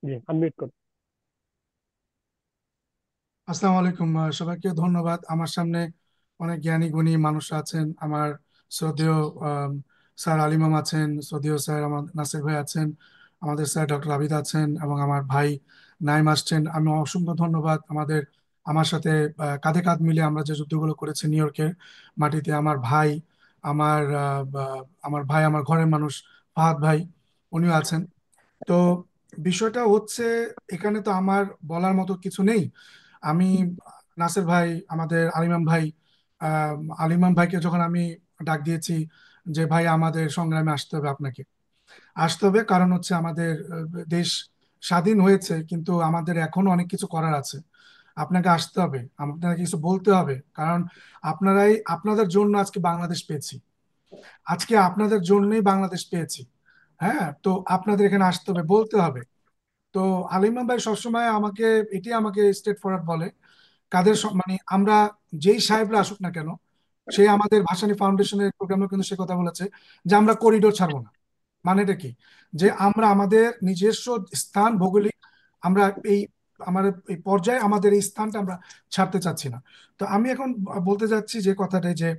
জি, আনমিউট করুন। আসসালামু আলাইকুম। সবাইকে ধন্যবাদ। আমার সামনে অনেক জ্ঞানী গুণী মানুষ আছেন। আমার শ্রদ্ধেয় আম, স্যার আলিমাম আছেন, শ্রদ্ধেয় স্যার আমার নাসির ভাই আছেন, আমাদের স্যার ডক্টর আবিদ আছেন, এবং আমার ভাই নাইম আসছেন। আমি অসংখ্য ধন্যবাদ আমার সাথে কাঁধে কাঁধ মিলে আমরা যে যুদ্ধগুলো করেছি নিউ ইয়র্কের মাটিতে। আমার আমার ভাই, আমার ঘরের মানুষ ফাহাদ ভাই, উনিও আছেন। তো বিষয়টা হচ্ছে, এখানে তো আমার বলার মতো কিছু নেই। আমি নাসির ভাই, আমাদের আলিমাম ভাইকে যখন আমি ডাক দিয়েছি যে ভাই আমাদের সংগ্রামে আসতে হবে, আপনাকে আসতে হবে, কারণ হচ্ছে আমাদের দেশ স্বাধীন হয়েছে কিন্তু আমাদের এখনো অনেক কিছু করার আছে। আপনাকে আসতে হবে, আপনাকে কিছু বলতে হবে, কারণ আপনাদের জন্য আজকে বাংলাদেশ পেয়েছি। আজকে আপনাদের জন্যই বাংলাদেশ পেয়েছি। হ্যাঁ, তো আপনাদের এখানে আসতে হবে, বলতে হবে। তো আলিমা ভাই সবসময় আমাকে স্ট্রেট ফরওয়ার্ড বলে, মানে আমরা যেই সাহেবরা আসুক না কেন, সে আমাদের ভাসানী ফাউন্ডেশনের প্রোগ্রামে কিন্তু সে কথা বলেছে যে আমরা করিডোর ছাড়বো না। মানেটা কি? যে আমরা আমাদের নিজস্ব স্থান ভৌগোলিক, আমরা এই আমার এই পর্যায়ে আমাদের এই স্থানটা আমরা ছাড়তে চাচ্ছি না। তো আমি এখন বলতে যাচ্ছি যে কথাটাই, যে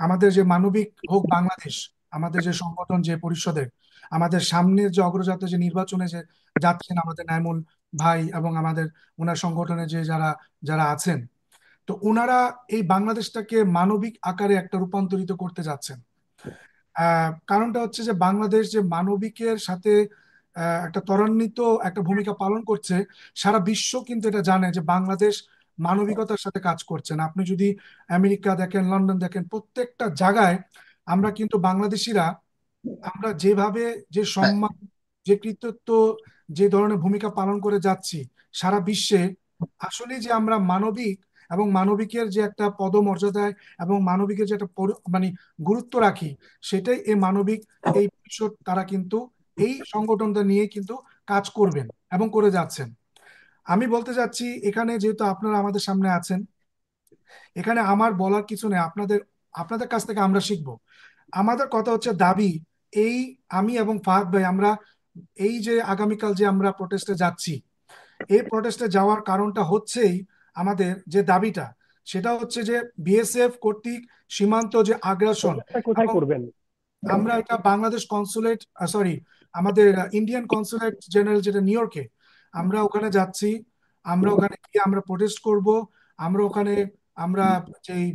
আমাদের যে মানবিক হোক বাংলাদেশ, আমাদের যে সংগঠন, যে পরিষদের আমাদের সামনের যে অগ্রযাত্রা, যে নির্বাচনে যে যাচ্ছেন আমাদের নাইমুল ভাই এবং আমাদের ওনার সংগঠনে যে যারা যারা আছেন, তো ওনারা এই বাংলাদেশটাকে মানবিক আকারে একটা রূপান্তরিত করতে যাচ্ছেন। কারণটা হচ্ছে যে বাংলাদেশ যে মানবিকের সাথে একটা ত্বরান্বিত একটা ভূমিকা পালন করছে, সারা বিশ্ব কিন্তু এটা জানে যে বাংলাদেশ মানবিকতার সাথে কাজ করছেন। আপনি যদি আমেরিকা দেখেন, লন্ডন দেখেন, প্রত্যেকটা জায়গায় আমরা কিন্তু বাংলাদেশিরা, আমরা যেভাবে যে সম্মান, যে কৃতিত্ব, যে ধরনের ভূমিকা পালন করে যাচ্ছি সারা বিশ্বে, আসলে যে আমরা মানবিক এবং মানবিকের যে একটা পদমর্যাদায় এবং মানবিকের যে একটা মানে গুরুত্ব রাখি, সেটাই এই মানবিক এই পরিষদ তারা কিন্তু এই সংগঠনটা নিয়ে কিন্তু কাজ করবেন এবং করে যাচ্ছেন। আমি বলতে চাচ্ছি, এখানে যেহেতু আপনারা আমাদের সামনে আছেন, এখানে আমার বলার কিছু নেই। আপনাদের আপনাদের কাছ থেকে আমরা শিখবো। আমাদের কথা হচ্ছে দাবি, এই আমি এবং ফাহাদ ভাই, আমরা এই যে আগামীকাল যে আমরা প্রটেস্টে যাচ্ছি, এই প্রটেস্টে যাওয়ার কারণটা হচ্ছেই আমাদের যে দাবিটা, সেটা হচ্ছে যে বিএসএফ কর্তৃক সীমান্ত যে আগ্রাসন, প্রোটেস্টটা কোথায় এবং করবেন? আমরা এটা বাংলাদেশ কনসুলেট, সরি, আমাদের ইন্ডিয়ান কনসুলেট জেনারেল যেটা নিউ ইয়র্কে, আমরা ওখানে যাচ্ছি। আমরা ওখানে গিয়ে আমরা প্রোটেস্ট করব। আমরা ওখানে আমরা যেই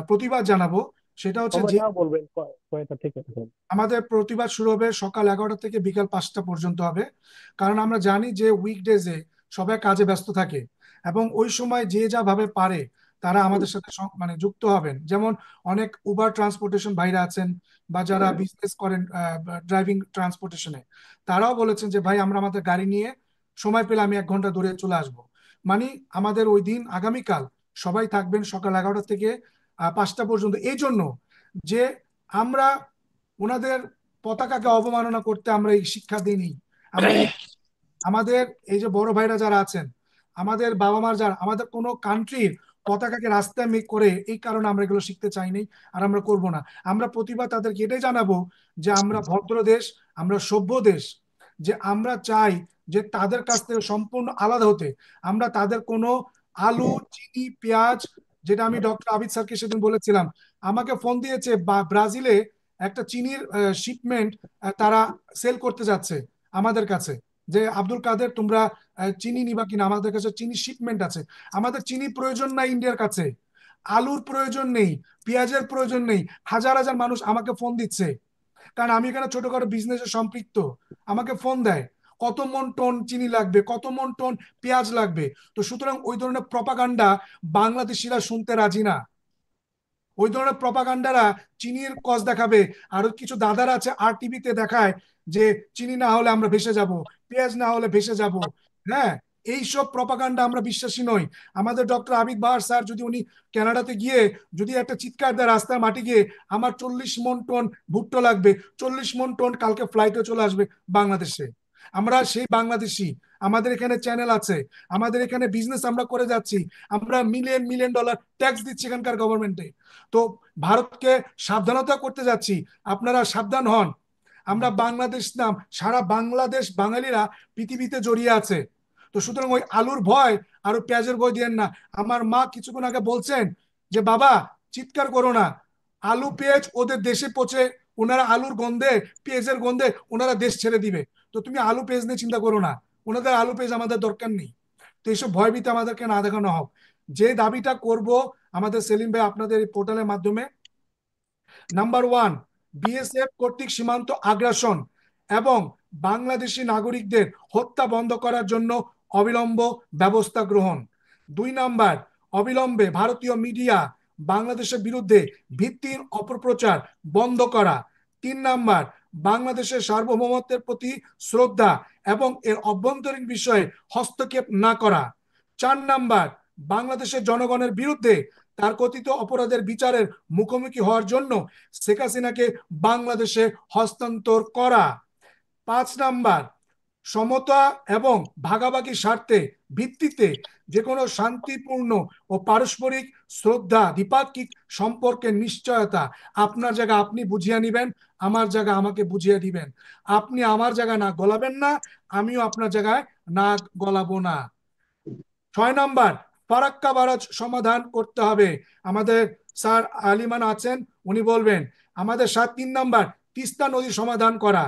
প্রতিবাদ জানাবো, সেটা হচ্ছে যে সময়টা বলবেন কয়টা থেকে? আমাদের প্রতিবাদ শুরু হবে সকাল 11টা থেকে বিকাল 5টা পর্যন্ত হবে। কারণ আমরা জানি যে উইকডেজে সবাই কাজে ব্যস্ত থাকে, এবং ওই সময় যে যা ভাবে পারে তারা আমাদের সাথে মানে যুক্ত হবেন। যেমন অনেক উবার ট্রান্সপোর্টেশন ভাইরা আছেন, বা যারা বিজনেস করেন ড্রাইভিং ট্রান্সপোর্টেশনে, তারাও বলেছেন যে ভাই আমরা আমাদের গাড়ি নিয়ে সময় পেলে আমি 1 ঘন্টা দূরে চলে আসব। মানে আমাদের ওই দিন আগামীকাল সবাই থাকবেন সকাল 11টা থেকে 5টা পর্যন্ত, এই জন্য যে আমরা ওনাদের পতাকাকে অবমাননা করতে আমরা এই শিক্ষা দিইনি। আমরা আমাদের এই যে বড় ভাইরা যারা আছেন, আমাদের বাবা মার যারা, আমাদের কোনো কান্ট্রির পতাকাকে রাস্তায় মেক করে এই কারণে আমরা এগুলো শিখতে চাইনি, আর আমরা করব না। আমরা প্রতিভা তাদেরকে এটাই জানাবো যে আমরা ভদ্র দেশ, আমরা সভ্য দেশ, যে আমরা চাই যে তাদের কাছ থেকে সম্পূর্ণ আলাদা হতে। আমরা তাদের কোনো আলু, চিনি, পেঁয়াজ, যেটা আমি ডক্টর আবিদ স্যারকে সেদিন বলেছিলাম, আমাকে ফোন দিয়েছে ব্রাজিলে একটা চিনির শিপমেন্ট তারা সেল করতে যাচ্ছে আমাদের কাছে, যে আব্দুল কাদের তোমরা চিনি নিবা কিনা, আমাদের কাছে চিনি শিপমেন্ট আছে। আমাদের চিনি প্রয়োজন নাই ইন্ডিয়ার কাছে, আলুর প্রয়োজন নেই, পেঁয়াজের প্রয়োজন নেই। হাজার হাজার মানুষ আমাকে ফোন দিচ্ছে, কারণ আমি এখানে ছোটখাটো বিজনেসে সম্পৃক্ত। আমাকে ফোন দেয় কত মন টন চিনি লাগবে, কত মন টন পেঁয়াজ লাগবে। তো সুতরাং ওই ধরনের প্রপাগান্ডা বাংলাদেশিরা শুনতে রাজি না। ওই ধরনের প্রপাগান্ডারা চিনির কস দেখাবে, আর কিছু দাদারা আছে আর টিভিতে দেখায় যে চিনি না হলে আমরা ভেসে যাব, পেঁয়াজ না হলে ভেসে যাব। হ্যাঁ, এইসব প্রপাগান্ডা আমরা বিশ্বাসী নই। আমাদের ডক্টর আবিদ বাহার স্যার যদি উনি কানাডাতে গিয়ে যদি একটা চিৎকার দেয় রাস্তায় মাটি গিয়ে, আমার 40 মন টন ভুট্টো লাগবে, 40 মন টন কালকে ফ্লাইটে চলে আসবে বাংলাদেশে। আমরা সেই বাংলাদেশি, আমাদের এখানে চ্যানেল আছে, আমাদের এখানে বিজনেস আমরা করে যাচ্ছি, আমরা মিলিয়ন মিলিয়ন ডলার ট্যাক্স দিচ্ছি এখানকার গভর্নমেন্টে। তো ভারতকে সাবধানতা করতে যাচ্ছি, আপনারা সাবধান হন। আমরা বাংলাদেশ নাম, সারা বাংলাদেশ বাঙালিরা পৃথিবীতে জড়িয়ে আছে। তো সুতরাং ওই আলুর ভয় আর ওই পেঁয়াজের ভয় দিয়েন না। আমার মা কিছুক্ষণ আগে বলছেন যে বাবা চিৎকার করো না, আলু পেঁয়াজ ওদের দেশে পচে, ওনারা আলুর গন্ধে পেঁয়াজের গন্ধে ওনারা দেশ ছেড়ে দিবে। তো তুমি আলু পেঁয়াজ নিয়ে চিন্তা করো না, ওনাদের আলু পেঁয়াজ আমাদের দরকার নেই। তো এইসব ভয়ভীতি আমাদেরকে না দেখানো হোক। যে দাবিটা করব আমাদের সেলিম ভাই আপনাদের এই পোর্টালের মাধ্যমে, নাম্বার 1, বিএসএফ কর্তৃক সীমান্ত আগ্রাসন এবং বাংলাদেশি নাগরিকদের হত্যা বন্ধ করার জন্য অবিলম্ব ব্যবস্থা গ্রহণ। 2 নাম্বার, অবিলম্বে ভারতীয় মিডিয়া বাংলাদেশের বিরুদ্ধে ভিত্তিহীন অপপ্রচার বন্ধ করা। 3 নাম্বার, বাংলাদেশের সার্বভৌমত্বের প্রতি শ্রদ্ধা এবং এর অভ্যন্তরীণ বিষয়ে হস্তক্ষেপ না করা। 4 নাম্বার, বাংলাদেশের জনগণের বিরুদ্ধে তার কথিত অপরাধের বিচারের মুখোমুখি হওয়ার জন্য শেখ হাসিনাকে বাংলাদেশে হস্তান্তর করা। 5 নাম্বার, সমতা এবং ভাগাভাগি স্বার্থে ভিত্তিতে যে কোনো শান্তিপূর্ণ ও পারস্পরিক শ্রদ্ধা দ্বিপাক্ষিক সম্পর্কের নিশ্চয়তা। আপনার জায়গা আপনি বুঝিয়ে নিবেন, আমার জায়গা আমাকে বুঝিয়ে দিবেন। আপনি আমার জায়গা না গলাবেন না, আমিও আপনার জায়গায় না গলাবো না। 6 নাম্বার, ফারাক্কা বারাজ সমাধান করতে হবে। আমাদের স্যার আলিমান আছেন, উনি বলবেন। আমাদের 3 নাম্বার, তিস্তা নদী সমাধান করা।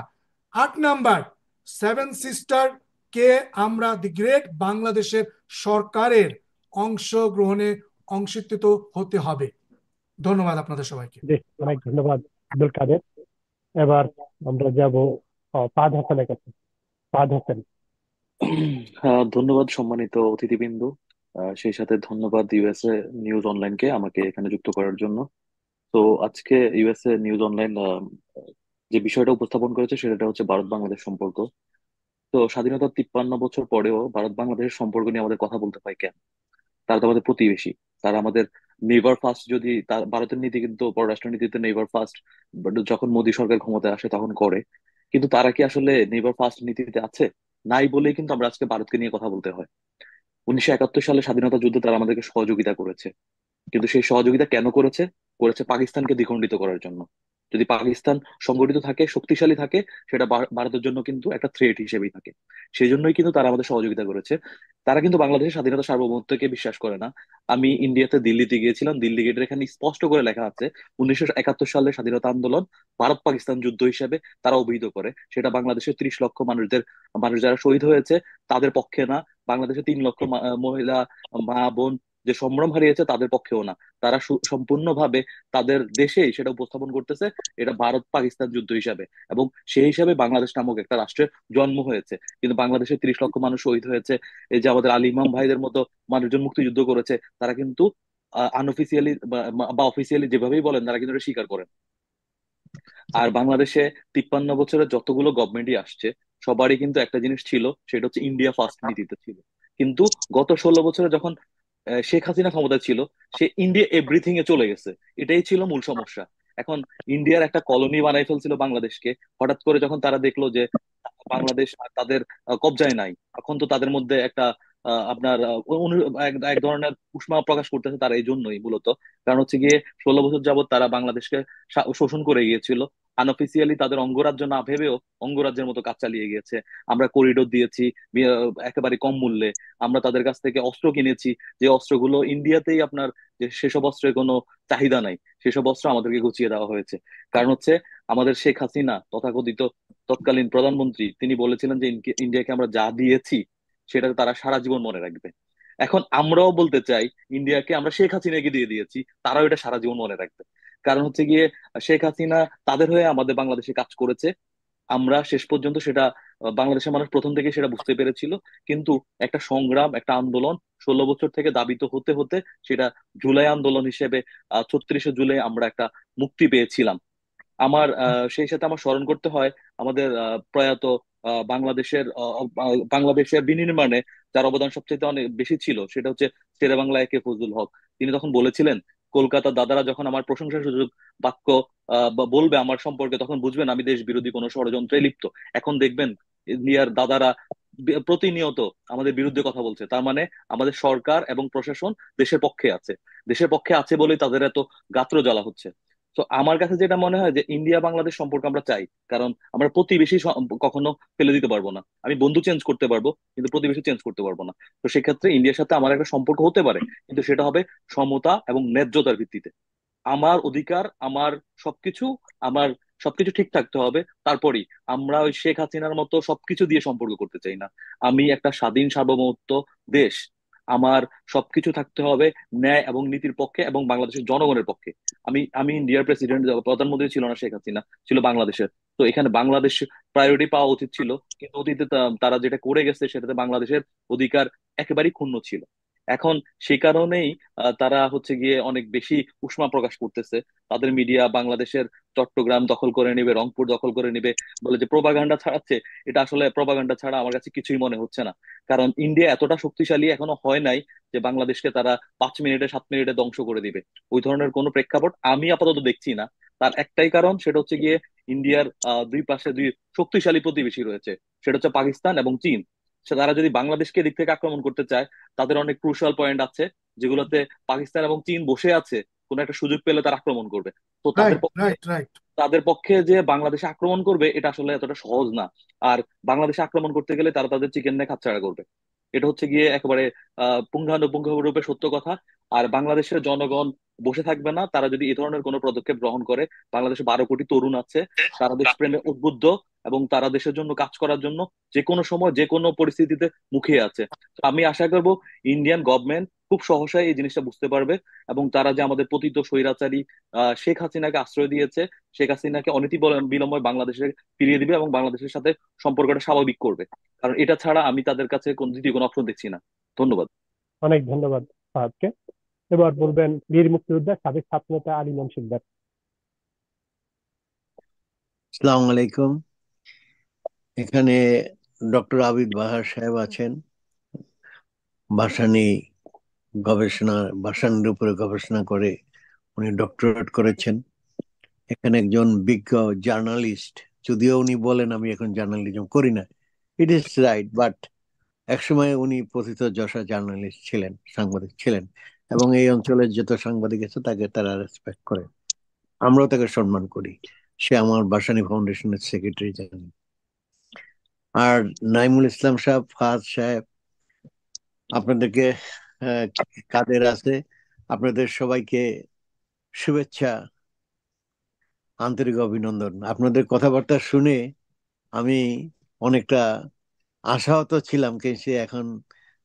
8 নাম্বার, 7 সিস্টার কে আমরা দি গ্রেট বাংলাদেশের সরকারের অংশগ্রহণে অংশীকৃত হতে হবে। ধন্যবাদ আপনাদের সবাইকে। জি, অনেক ধন্যবাদ আব্দুল কাদের। এবার আমরা যাব ফাহাদ হাসানের কাছে। ফাহাদ হাসান। ধন্যবাদ সম্মানিত অতিথিবৃন্দ। সেই সাথে ধন্যবাদ ইউএসএ নিউজ অনলাইনকে আমাকে এখানে যুক্ত করার জন্য। তো আজকে ইউএসএ নিউজ অনলাইন যে বিষয়টা উপস্থাপন করেছে সেটা হচ্ছে ভারত বাংলাদেশ সম্পর্ক। তো স্বাধীনতার 53 বছর পরেও ভারত বাংলাদেশের সম্পর্ক নিয়ে আমাদের কথা বলতে হয় কেন? তারা তো আমাদের প্রতিবেশী, তারা আমাদের নেইবার ফার্স্ট। যদি ভারতের নীতি কিন্তু পররাষ্ট্র নীতিতে নেইবার ফার্স্ট, বাট যখন মোদী সরকার ক্ষমতায় আসে তখন করে। কিন্তু তারা কি আসলে নেইবার ফার্স্ট নীতিতে আছে? নাই বলেই কিন্তু আমরা আজকে ভারতকে নিয়ে কথা বলতে হয়। 1971 সালে স্বাধীনতা যুদ্ধে তারা আমাদেরকে সহযোগিতা করেছে, কিন্তু সেই সহযোগিতা কেন করেছে? করেছে পাকিস্তানকে দ্বিখণ্ডিত করার জন্য। যদি পাকিস্তান সংগঠিত থাকে, শক্তিশালী থাকে, সেটা ভারতের জন্য কিন্তু একটা থ্রেট হিসেবেই থাকে। সেই জন্যই কিন্তু তারা আমাদের সহযোগিতা করেছে। তারা কিন্তু বাংলাদেশের স্বাধীনতা সার্বভৌমত্বকে বিশ্বাস করে না। আমি ইন্ডিয়াতে দিল্লিতে গিয়েছিলাম, দিল্লি গেটের এখানে স্পষ্ট করে লেখা আছে 1971 সালে স্বাধীনতা আন্দোলন ভারত পাকিস্তান যুদ্ধ হিসেবে তারা অভিহিত করে। সেটা বাংলাদেশের 30 লক্ষ মানুষ যারা শহীদ হয়েছে তাদের পক্ষে না, বাংলাদেশের 3 লক্ষ মহিলা, মা, বোন যে সম্ভ্রম হারিয়েছে তাদের পক্ষেও না। তারা সম্পূর্ণভাবে তাদের দেশেই সেটা উপস্থাপন করতেছে, এটা ভারত পাকিস্তান যুদ্ধ হিসাবে, এবং সেই হিসাবে বাংলাদেশ নামক একটা রাষ্ট্রের জন্ম হয়েছে। কিন্তু বাংলাদেশে 30 লক্ষ মানুষ শহীদ হয়েছে। এই যে আমাদের আলী ইমাম ভাইদের মতো মানুষজন মুক্তিযুদ্ধ করেছে, তারা কিন্তু আনঅফিসিয়ালি বা অফিসিয়ালি যেভাবেই বলেন, তারা কিন্তু এটা স্বীকার করেন। আর বাংলাদেশে 53 বছরে যতগুলো গভর্নমেন্টই আসছে, সবারই কিন্তু একটা জিনিস ছিল, সেটা হচ্ছে ইন্ডিয়া ফার্স্ট নীতিতে ছিল। কিন্তু গত 16 বছরে যখন শেখ হাসিনা ক্ষমতায় ছিল, সে ইন্ডিয়া এভরিথিং এ চলে গেছে। এটাই ছিল মূল সমস্যা। এখন ইন্ডিয়ার একটা কলোনি বানাই ফেলছিল বাংলাদেশকে। হঠাৎ করে যখন তারা দেখলো যে বাংলাদেশ আর তাদের কবজায় নাই, এখন তো তাদের মধ্যে একটা আপনার এক ধরনের উষ্মা প্রকাশ করতেছে তারা এই জন্যই মূলত। কারণ হচ্ছে গিয়ে 16 বছর যাবত তারা বাংলাদেশকে শোষণ করে গিয়েছিল। আনঅফিসিয়ালি তাদের অঙ্গরাজ্য না ভেবেও অঙ্গরাজ্যের মতো কাজ চালিয়ে গিয়েছে। আমরা করিডোর দিয়েছি একেবারে কম মূল্যে। আমরা তাদের কাছ থেকে অস্ত্র কিনেছি, যে অস্ত্রগুলো ইন্ডিয়াতেই আপনার, যে সেসব অস্ত্রের কোনো চাহিদা নাই, সেসব অস্ত্র আমাদেরকে গুছিয়ে দেওয়া হয়েছে। কারণ হচ্ছে আমাদের শেখ হাসিনা তথাকথিত তৎকালীন প্রধানমন্ত্রী, তিনি বলেছিলেন যে ইন্ডিয়াকে আমরা যা দিয়েছি সেটা তারা সারা জীবন মনে রাখবে। এখন আমরাও বলতে চাই, ইন্ডিয়াকে আমরা শেখ হাসিনাকে দিয়ে দিয়েছি, তারাও এটা সারা জীবন মনে রাখবে। কারণ হচ্ছে গিয়ে শেখ হাসিনা তাদের হয়ে আমাদের বাংলাদেশে কাজ করেছে। আমরা শেষ পর্যন্ত সেটা বাংলাদেশের মানুষ প্রথম থেকে সেটা বুঝতে পেরেছিল। কিন্তু একটা সংগ্রাম, একটা আন্দোলন 16 বছর থেকে দাবিত হতে হতে সেটা জুলাই আন্দোলন হিসেবে 36শে জুলাই আমরা একটা মুক্তি পেয়েছিলাম। আমার সেই সাথে আমার স্মরণ করতে হয় আমাদের প্রয়াত বাংলাদেশের বিনির্মাণে যার অবদান সবচেয়ে অনেক বেশি ছিল, সেটা হচ্ছে শেরে বাংলা একে ফজলুল হক। তিনি তখন বলেছিলেন, কলকাতার দাদারা যখন আমার প্রশংসা সূচক বাক্য বা বলবে আমার সম্পর্কে, তখন বুঝবেন আমি দেশ বিরোধী কোনো ষড়যন্ত্রে লিপ্ত। এখন দেখবেন ইন্ডিয়ার দাদারা প্রতিনিয়ত আমাদের বিরুদ্ধে কথা বলছে। তার মানে আমাদের সরকার এবং প্রশাসন দেশের পক্ষে আছে। দেশের পক্ষে আছে বলেই তাদের এত গাত্র জ্বালা হচ্ছে। তো আমার কাছে যেটা মনে হয় যে ইন্ডিয়া বাংলাদেশ সম্পর্ক আমরা চাই, কারণ আমরা প্রতিবেশী কখনো ফেলে দিতে পারবো না। আমি বন্ধু চেঞ্জ করতে পারবো, কিন্তু প্রতিবেশী চেঞ্জ করতে পারবো না। তো সেক্ষেত্রে ইন্ডিয়ার সাথে আমার একটা সম্পর্ক হতে পারে, কিন্তু সেটা হবে সমতা এবং ন্যায্যতার ভিত্তিতে। আমার অধিকার, সবকিছু আমার সবকিছু ঠিক থাকতে হবে। তারপরেই আমরা ওই শেখ হাসিনার মতো সবকিছু দিয়ে সম্পর্ক করতে চাই না। আমি একটা স্বাধীন সার্বভৌমত্ব দেশ, আমার সবকিছু থাকতে হবে ন্যায় এবং নীতির পক্ষে এবং বাংলাদেশের জনগণের পক্ষে। আমি ইন্ডিয়ার প্রেসিডেন্ট, প্রধানমন্ত্রী ছিল না শেখ হাসিনা, ছিল বাংলাদেশের। তো এখানে বাংলাদেশ প্রায়োরিটি পাওয়া উচিত ছিল। কিন্তু অতীতে তারা যেটা করে গেছে সেটাতে বাংলাদেশের অধিকার একেবারেই ক্ষুণ্ণ ছিল। এখন সে কারণেই তারা হচ্ছে গিয়ে অনেক বেশি উষ্মা প্রকাশ করতেছে। তাদের মিডিয়া বাংলাদেশের চট্টগ্রাম দখল করে নিবে, রংপুর দখল করে নিবে বলে যে প্রোপাগান্ডা ছড়াচ্ছে। এটা আসলে প্রোপাগান্ডা ছাড়া আমার কাছে কিছুই মনে হচ্ছে না। কারণ ইন্ডিয়া এতটা শক্তিশালী এখনো হয় নাই যে বাংলাদেশকে তারা 5 মিনিটে 7 মিনিটে ধ্বংস করে দিবে। ওই ধরনের কোনো প্রেক্ষাপট আমি আপাতত দেখছি না। তার একটাই কারণ, সেটা হচ্ছে গিয়ে ইন্ডিয়ার দুই পাশে দুই শক্তিশালী প্রতিবেশী রয়েছে, সেটা হচ্ছে পাকিস্তান এবং চীন। তারা যদি বাংলাদেশকে দিক থেকে আক্রমণ করতে চায়, তাদের অনেক ক্রুশাল পয়েন্ট আছে যেগুলোতে পাকিস্তান এবং চীন বসে আছে, কোন একটা সুযোগ পেলে তারা আক্রমণ করবে। তো তাদের রাইট, পক্ষে রাইট, রাইট। তাদের পক্ষে যে বাংলাদেশে আক্রমণ করবে এটা আসলে এতটা সহজ না। আর বাংলাদেশে আক্রমণ করতে গেলে তারা তাদের চিকেন নিয়ে খাচ্ছাড়া করবে। এটা হচ্ছে গিয়ে একেবারে পুঙ্খানুপুঙ্খ রূপে সত্য কথা। আর বাংলাদেশের জনগণ বসে থাকবে না তারা যদি এই ধরনের কোনো পদক্ষেপ গ্রহণ করে। বাংলাদেশে 12 কোটি তরুণ আছে, তারা দেশপ্রেমে উদ্বুদ্ধ এবং তারা দেশের জন্য কাজ করার জন্য যে কোনো সময় যে কোনো পরিস্থিতিতে মুখিয়ে আছে। তো আমি আশা করব ইন্ডিয়ান গভর্নমেন্ট খুব সহসাই এই জিনিসটা বুঝতে পারবে, এবং তারা যে আমাদের পতিত স্বৈরাচারী শেখ হাসিনাকে আশ্রয় দিয়েছে, শেখ হাসিনাকে অনতি বিলম্বে বাংলাদেশে ফিরিয়ে দিবে এবং বাংলাদেশের সাথে সম্পর্কটা স্বাভাবিক করবে। কারণ এটা ছাড়া আমি তাদের কাছে দ্বিতীয় কোনো অপশন দেখছি না। ধন্যবাদ। অনেক ধন্যবাদ ফাহাদকে। এবার বলবেন বীর মুক্তিযোদ্ধা সাবেক ছাত্রনেতা আলী ইমাম শিকদার। আসসালামু আলাইকুম। এখানে ডক্টর আবিদ বাহার সাহেব আছেন, ভাসানী ভাসানীর উপরে গবেষণা করে উনি ডক্টরেট করেছেন। এখানে একজন বিজ্ঞ জার্নালিস্ট, যদিও উনি বলেন আমি এখন জার্নালিজম করি না, ইট ইজ রাইট, বাট একসময় উনি প্রথিত যশা জার্নালিস্ট ছিলেন, সাংবাদিক ছিলেন, এবং এই অঞ্চলের যত সাংবাদিক আছে তাকে তারা রেসপেক্ট করে, আমরাও তাকে সম্মান করি। সে আমার ভাসানী ফাউন্ডেশনের সেক্রেটারি জানেন। আর নাইমুল ইসলাম সাহেব, ফাহাদ সাহেব, আপনাদেরকে কাদের আছে, আপনাদের সবাইকে শুভেচ্ছা, আন্তরিক অভিনন্দন। আপনাদের কথাবার্তা শুনে আমি অনেকটা আশাহত ছিলাম, কিন্তু এখন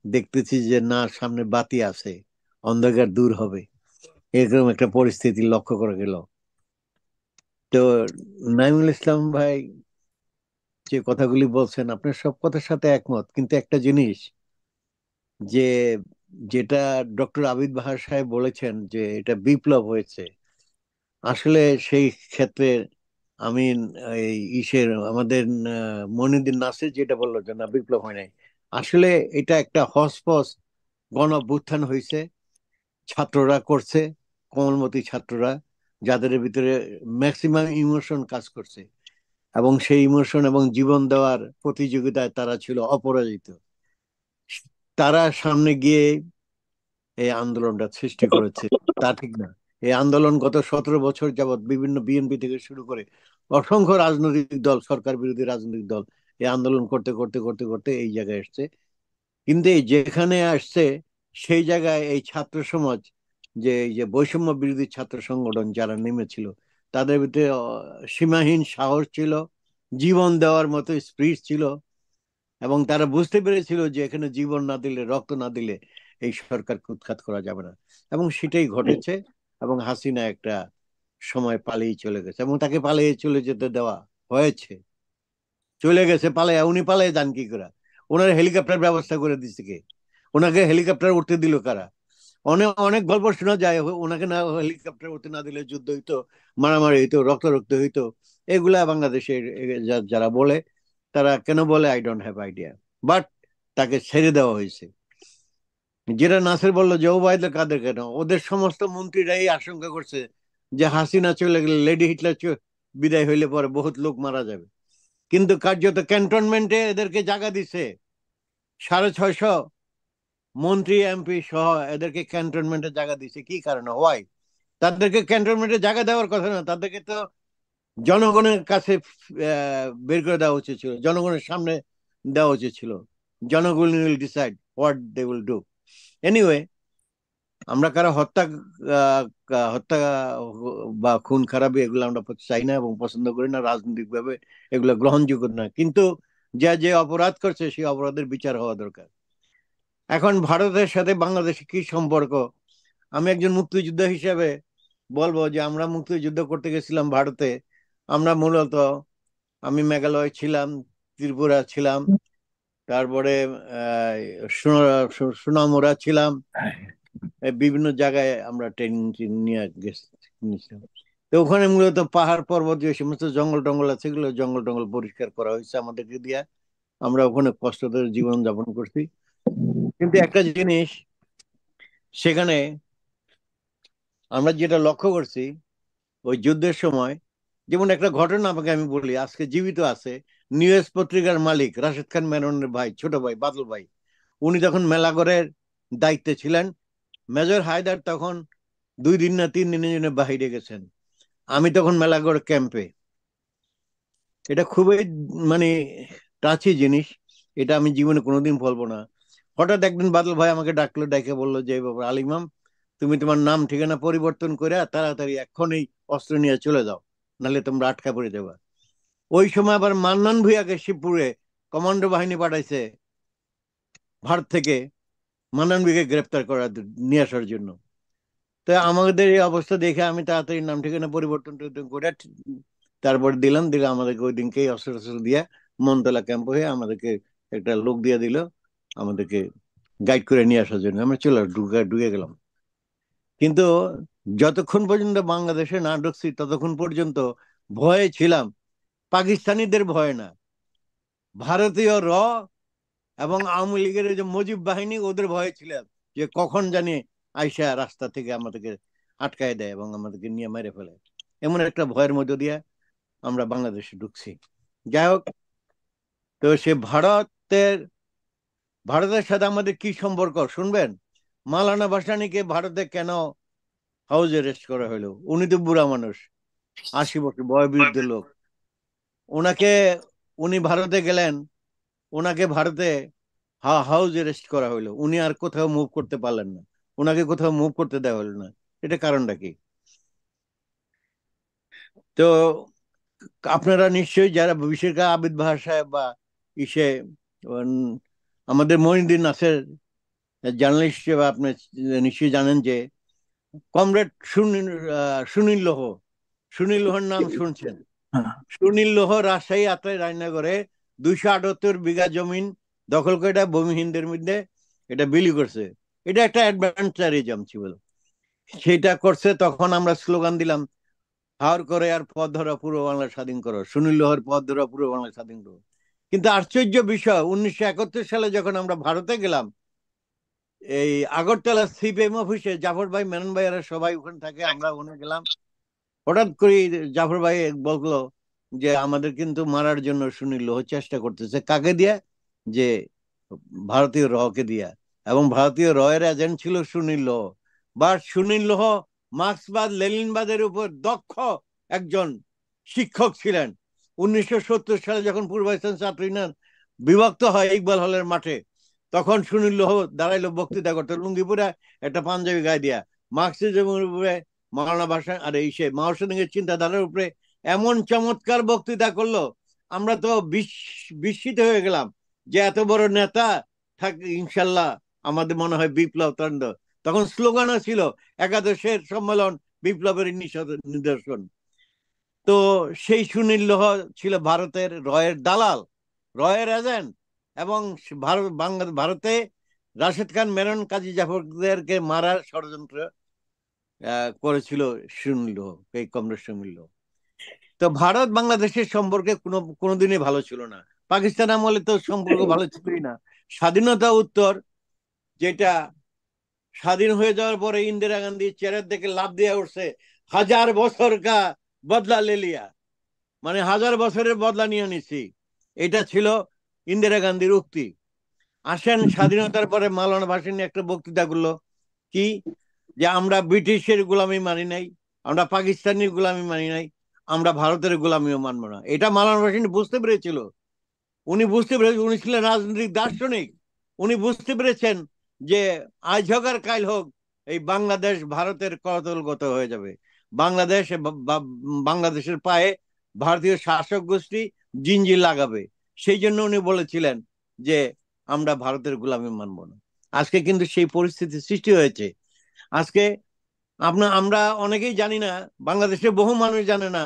দেখতেছি যে না, সামনে বাতি আছে, অন্ধকার দূর হবে, এরকম একটা পরিস্থিতি লক্ষ্য করা গেল। তো নাইমুল ইসলাম ভাই যে কথাগুলি বলছেন আপনার সব কথার সাথে একমত, কিন্তু একটা জিনিস যে যেটা ডক্টর আবিদ বাহার সাহেব বলেছেন যে এটা বিপ্লব হয়েছে, আসলে সেই ক্ষেত্রে আমি এই ইসের আমাদের মনিউদ্দিন নাসির যেটা বললো যে না বিপ্লব হয় নাই, আসলে এটা একটা হসপস গণ অভ্যুত্থান হয়েছে, ছাত্ররা করছে, কোমলমতি ছাত্ররা, যাদের ভিতরে ম্যাক্সিমাম ইমোশন কাজ করছে, এবং সেই ইমোশন এবং জীবন দেওয়ার প্রতিযোগিতায় তারা ছিল অপরাজিত। তারা সামনে গিয়ে এই আন্দোলনটা সৃষ্টি করেছে, তা ঠিক না? এই আন্দোলন গত 17 বছর যাবৎ বিভিন্ন বিএনপি থেকে শুরু করে অসংখ্য রাজনৈতিক দল, সরকার বিরোধী রাজনৈতিক দল এই আন্দোলন করতে করতে করতে করতে এই জায়গায় আসছে। কিন্তু এই যেখানে আসছে সেই জায়গায় এই ছাত্র সমাজ, যে এই যে বৈষম্য বিরোধী ছাত্র সংগঠন যারা নেমেছিল, তাদের ভিতরে সীমাহীন সাহস ছিল, জীবন দেওয়ার মতো স্পিরিট ছিল, এবং তারা বুঝতে পেরেছিল যে এখানে জীবন না দিলে, রক্ত না দিলে এই সরকারকে উৎখাত করা যাবে না। এবং সেটাই ঘটেছে, এবং হাসিনা একটা সময় পালিয়ে চলে গেছে, এবং তাকে পালিয়ে চলে যেতে দেওয়া হয়েছে। চলে গেছে পালাইয়া, উনি পালাইয়া যান কি করে? ওনার হেলিকপ্টার ব্যবস্থা করে দিচ্ছে কে? ওনাকে হেলিকপ্টার উঠতে দিল কারা? অনেক অনেক গল্প শোনা যায়, ওনাকে না হেলিকপ্টার উঠতে না দিলে যুদ্ধ হইতো, মারামারি হইতো, রক্তারক্ত হইতো। এগুলা বাংলাদেশের যারা বলে, তারা কেন বলে I don't have idea, but তাকে ছেড়ে দেওয়া হয়েছে। যেটা নাসির বললো যে ওবায়দুল কাদের কেন, ওদের সমস্ত মন্ত্রীরাই আশঙ্কা করছে যে হাসিনা চলে গেলে, লেডি হিটলার বিদায় হইলে পরে বহুত লোক মারা যাবে, কিন্তু কার্যত ক্যান্টনমেন্টে এদেরকে জায়গা দিছে। 650 মন্ত্রী এমপি সহ এদেরকে ক্যান্টনমেন্টে জায়গা দিছে কি কারণে? হোয়াই? তাদেরকে ক্যান্টনমেন্টে জায়গা দেওয়ার কথা না, তাদেরকে তো জনগণের কাছে বের করে দেওয়া উচিত ছিল, জনগণের সামনে দেওয়া উচিত ছিল। জনগণ will decide what they will do. Anyway, আমরা কারো হত্যা হত্যা বা খুন খারাপি এগুলো আমরা চাই না এবং পছন্দ করি না, রাজনৈতিক ভাবে এগুলো গ্রহণযোগ্য না। কিন্তু যে যে অপরাধ করছে সেই অপরাধের বিচার হওয়া দরকার। এখন ভারতের সাথে বাংলাদেশের কি সম্পর্ক? আমি একজন মুক্তিযোদ্ধা হিসেবে বলবো যে আমরা মুক্তিযুদ্ধ করতে গেছিলাম ভারতে। আমরা মূলত, আমি মেঘালয় ছিলাম, ত্রিপুরা ছিলাম, তারপরে সুনামুরা ছিলাম, বিভিন্ন জায়গায় আমরা ট্রেনিং নিয়ে গেছিলাম। তো ওখানে মূলত পাহাড় পর্বত যে সমস্ত জঙ্গল টঙ্গল আছে, এগুলো জঙ্গল টঙ্গল পরিষ্কার করা হয়েছে আমাদেরকে দিয়া। আমরা ওখানে কষ্টকর জীবন যাপন করছি। কিন্তু একটা জিনিস সেখানে আমরা যেটা লক্ষ্য করছি ওই যুদ্ধের সময়, যেমন একটা ঘটনা আপনাকে আমি বলি, আজকে জীবিত আছে নিউজ পত্রিকার মালিক রাশেদ খান মেননের ভাই, ছোট ভাই বাদল ভাই। উনি তখন মেলাগড়ের দায়িত্বে ছিলেন। মেজর হায়দার তখন 2 দিন না 3 দিনের জন্য বাহিরে গেছেন, আমি তখন মেলাগড় ক্যাম্পে। এটা খুবই মানে টাচি জিনিস, এটা আমি জীবনে কোনোদিন বলবো না। হঠাৎ একদিন বাদল ভাই আমাকে ডাকলো, ডেকে বললো যে বাবা আলিমাম, তুমি তোমার নাম ঠিকানা পরিবর্তন করে তাড়াতাড়ি এখনই অস্ত্র নিয়ে চলে যাও, নাহলে তোমরা আটকা পড়ে যাবা। ওই সময় আবার মান্নান ভুঁইয়াকে শিবপুরে কমান্ডো বাহিনী পাঠাইছে ভারত থেকে, মান্নান ভুঁইয়াকে গ্রেপ্তার করার, নিয়ে আসার জন্য। তো আমাদের এই অবস্থা দেখে আমি তাড়াতাড়ি নাম ঠিকানা পরিবর্তন করে তারপর দিলে আমাদেরকে ওই দিনকেই অস্ত্র টস্ত্র দিয়ে মনতলা ক্যাম্প হয়ে আমাদেরকে একটা লোক দিয়ে দিল আমাদেরকে গাইড করে নিয়ে আসার জন্য। আমরা চলে ঢুকে ঢুকে গেলাম। কিন্তু যতক্ষণ পর্যন্ত বাংলাদেশে না ঢুকছি ততক্ষণ পর্যন্ত ভয়ে ছিলাম, পাকিস্তানিদের ভয় না, ভারতীয় এবং আওয়ামী লীগের যে মুজিব বাহিনী ওদের ভয়ে ছিলাম যে কখন জানি আইসা রাস্তা থেকে আমাদেরকে আটকায় দেয় এবং আমাদেরকে নিয়ে মেরে ফেলে। এমন একটা ভয়ের মধ্য দিয়ে আমরা বাংলাদেশে ঢুকছি। যাই হোক, তো সে ভারতের সাথে আমাদের কি সম্পর্ক শুনবেন? মাওলানা ভাসানীকে ভারতে কেন হাউস অ্যারেস্ট করা হলো? উনি তো বুড়া মানুষ, 80 বছর বয়োবৃদ্ধ লোক। ওনাকে, উনি ভারতে গেলেন, ওনাকে ভারতে হাউস অ্যারেস্ট করা হলো, উনি আর কোথাও মুভ করতে পারলেন না, ওনাকে কোথাও মুভ করতে দেওয়া হলো না। এটা কারণটা কি? তো আপনারা নিশ্চয়ই যারা, বিশেষ করে আবিদ বাহার সাহেব বা ইসে আমাদের মঈনুদ্দিন নাসের জার্নালিস্ট হিসেবে আপনি নিশ্চয়ই জানেন যে কমরেড সুনীল লোহ, সুনীল লোহর নাম শুনছেন? হ্যাঁ, সুনীল লোহ রাজশাহী আত্রাই রায়নগরে 278 বিঘা জমিন দখল করে এটা ভূমিহীনদের মধ্যে এটা বিলি করছে। এটা একটা অ্যাডভেঞ্চারিজম ছিল, সেটা করছে। তখন আমরা স্লোগান দিলাম, হাওর করে আর পথ ধরা পূর্ব বাংলা স্বাধীন করো, সুনীল লোহর পথ ধরা পূর্ব বাংলা স্বাধীন করো। কিন্তু আশ্চর্য বিষয়, 1971 সালে যখন আমরা ভারতে গেলাম, এই আগরতলা সিপিএম অফিসে জাফর ভাই, মেনন ভাই এরা সবাই ওখানে থাকে, আমরা ওখানে গেলাম। হঠাৎ করে জাফর ভাই বললো যে আমাদের কিন্তু মারার জন্য সুনীল লোহ চেষ্টা করতেছে। কাকে দিয়া? যে ভারতীয় রকে দিয়া, এবং ভারতীয় রয়ের এজেন্ট ছিল সুনীল লোহ। বা সুনীল লোহ মার্ক্সবাদ লেনিনবাদের উপর দক্ষ একজন শিক্ষক ছিলেন। 1970 সালে যখন পূর্বাঞ্চল ছাত্র ইউনিয়ন বিভক্ত হয় ইকবাল হলের মাঠে, তখন সুনীল লোহ দাঁড়াইলো বক্তৃতা করতে লুঙ্গিপুরা একটা পাঞ্জাবি গায়ে দিয়া, মার্ক্সিজমের উপরে মাওলানা ভাসান আর এই সে মাও সেতুংয়ের চিন্তাধারার উপরে এমন চমৎকার বক্তৃতা করলো, আমরা তো বিস্মিত হয়ে গেলাম যে এত বড় নেতা থাকে। ইনশাল্লাহ আমাদের মনে হয় বিপ্লব তন্ড। তখন স্লোগানও ছিল একাদশের সম্মেলন বিপ্লবের নিদর্শন। তো সেই সুনীল লোহ ছিল ভারতের রয়ের দালাল, রয়ের এজেন্ট, এবং ভারতে রাশেদ খান, মেনন, কাজী জাফরদেরকে মারার ষড়যন্ত্র করেছিল সুনীল লোহ, এই কমরেড সুনীল লোহ। তো ভারত বাংলাদেশের সম্পর্কে কোনোদিনই ভালো ছিল না। পাকিস্তান আমলে তো সম্পর্ক ভালো ছিলই না। স্বাধীনতা উত্তর, যেটা স্বাধীন হয়ে যাওয়ার পরে ইন্দিরা গান্ধী চেয়ারের দিকে লাফ দিয়ে উঠছে, 1000 বছর কা বদলা লে লিয়া, মানে 1000 বছরের বদলা নিয়ে নিছি, এটা ছিল ইন্দিরা গান্ধীর উক্তি। আসেন স্বাধীনতার পরে মাওলানা ভাসানী একটা বক্তৃতা করলো, কি যে আমরা ব্রিটিশের গোলামি মানি নাই, আমরা পাকিস্তানের গোলামি মানি নাই, আমরা ভারতের গোলামিও মানবো না। এটা মাওলানা ভাসানী বুঝতে পেরেছিল। উনি ছিলেন রাজনৈতিক দার্শনিক। উনি বুঝতে পেরেছেন যে আজ হোক আর কাল হোক এই বাংলাদেশ ভারতের করতলগত হয়ে যাবে। বাংলাদেশের পায়ে ভারতীয় শাসক গোষ্ঠী জিঞ্জির লাগাবে। সেই জন্য উনি বলেছিলেন যে আমরা ভারতের গোলামি মানব না। আজকে কিন্তু সেই পরিস্থিতি সৃষ্টি হয়েছে। আজকে আমরা অনেকেই জানি না, বাংলাদেশে বহু মানুষ জানে না,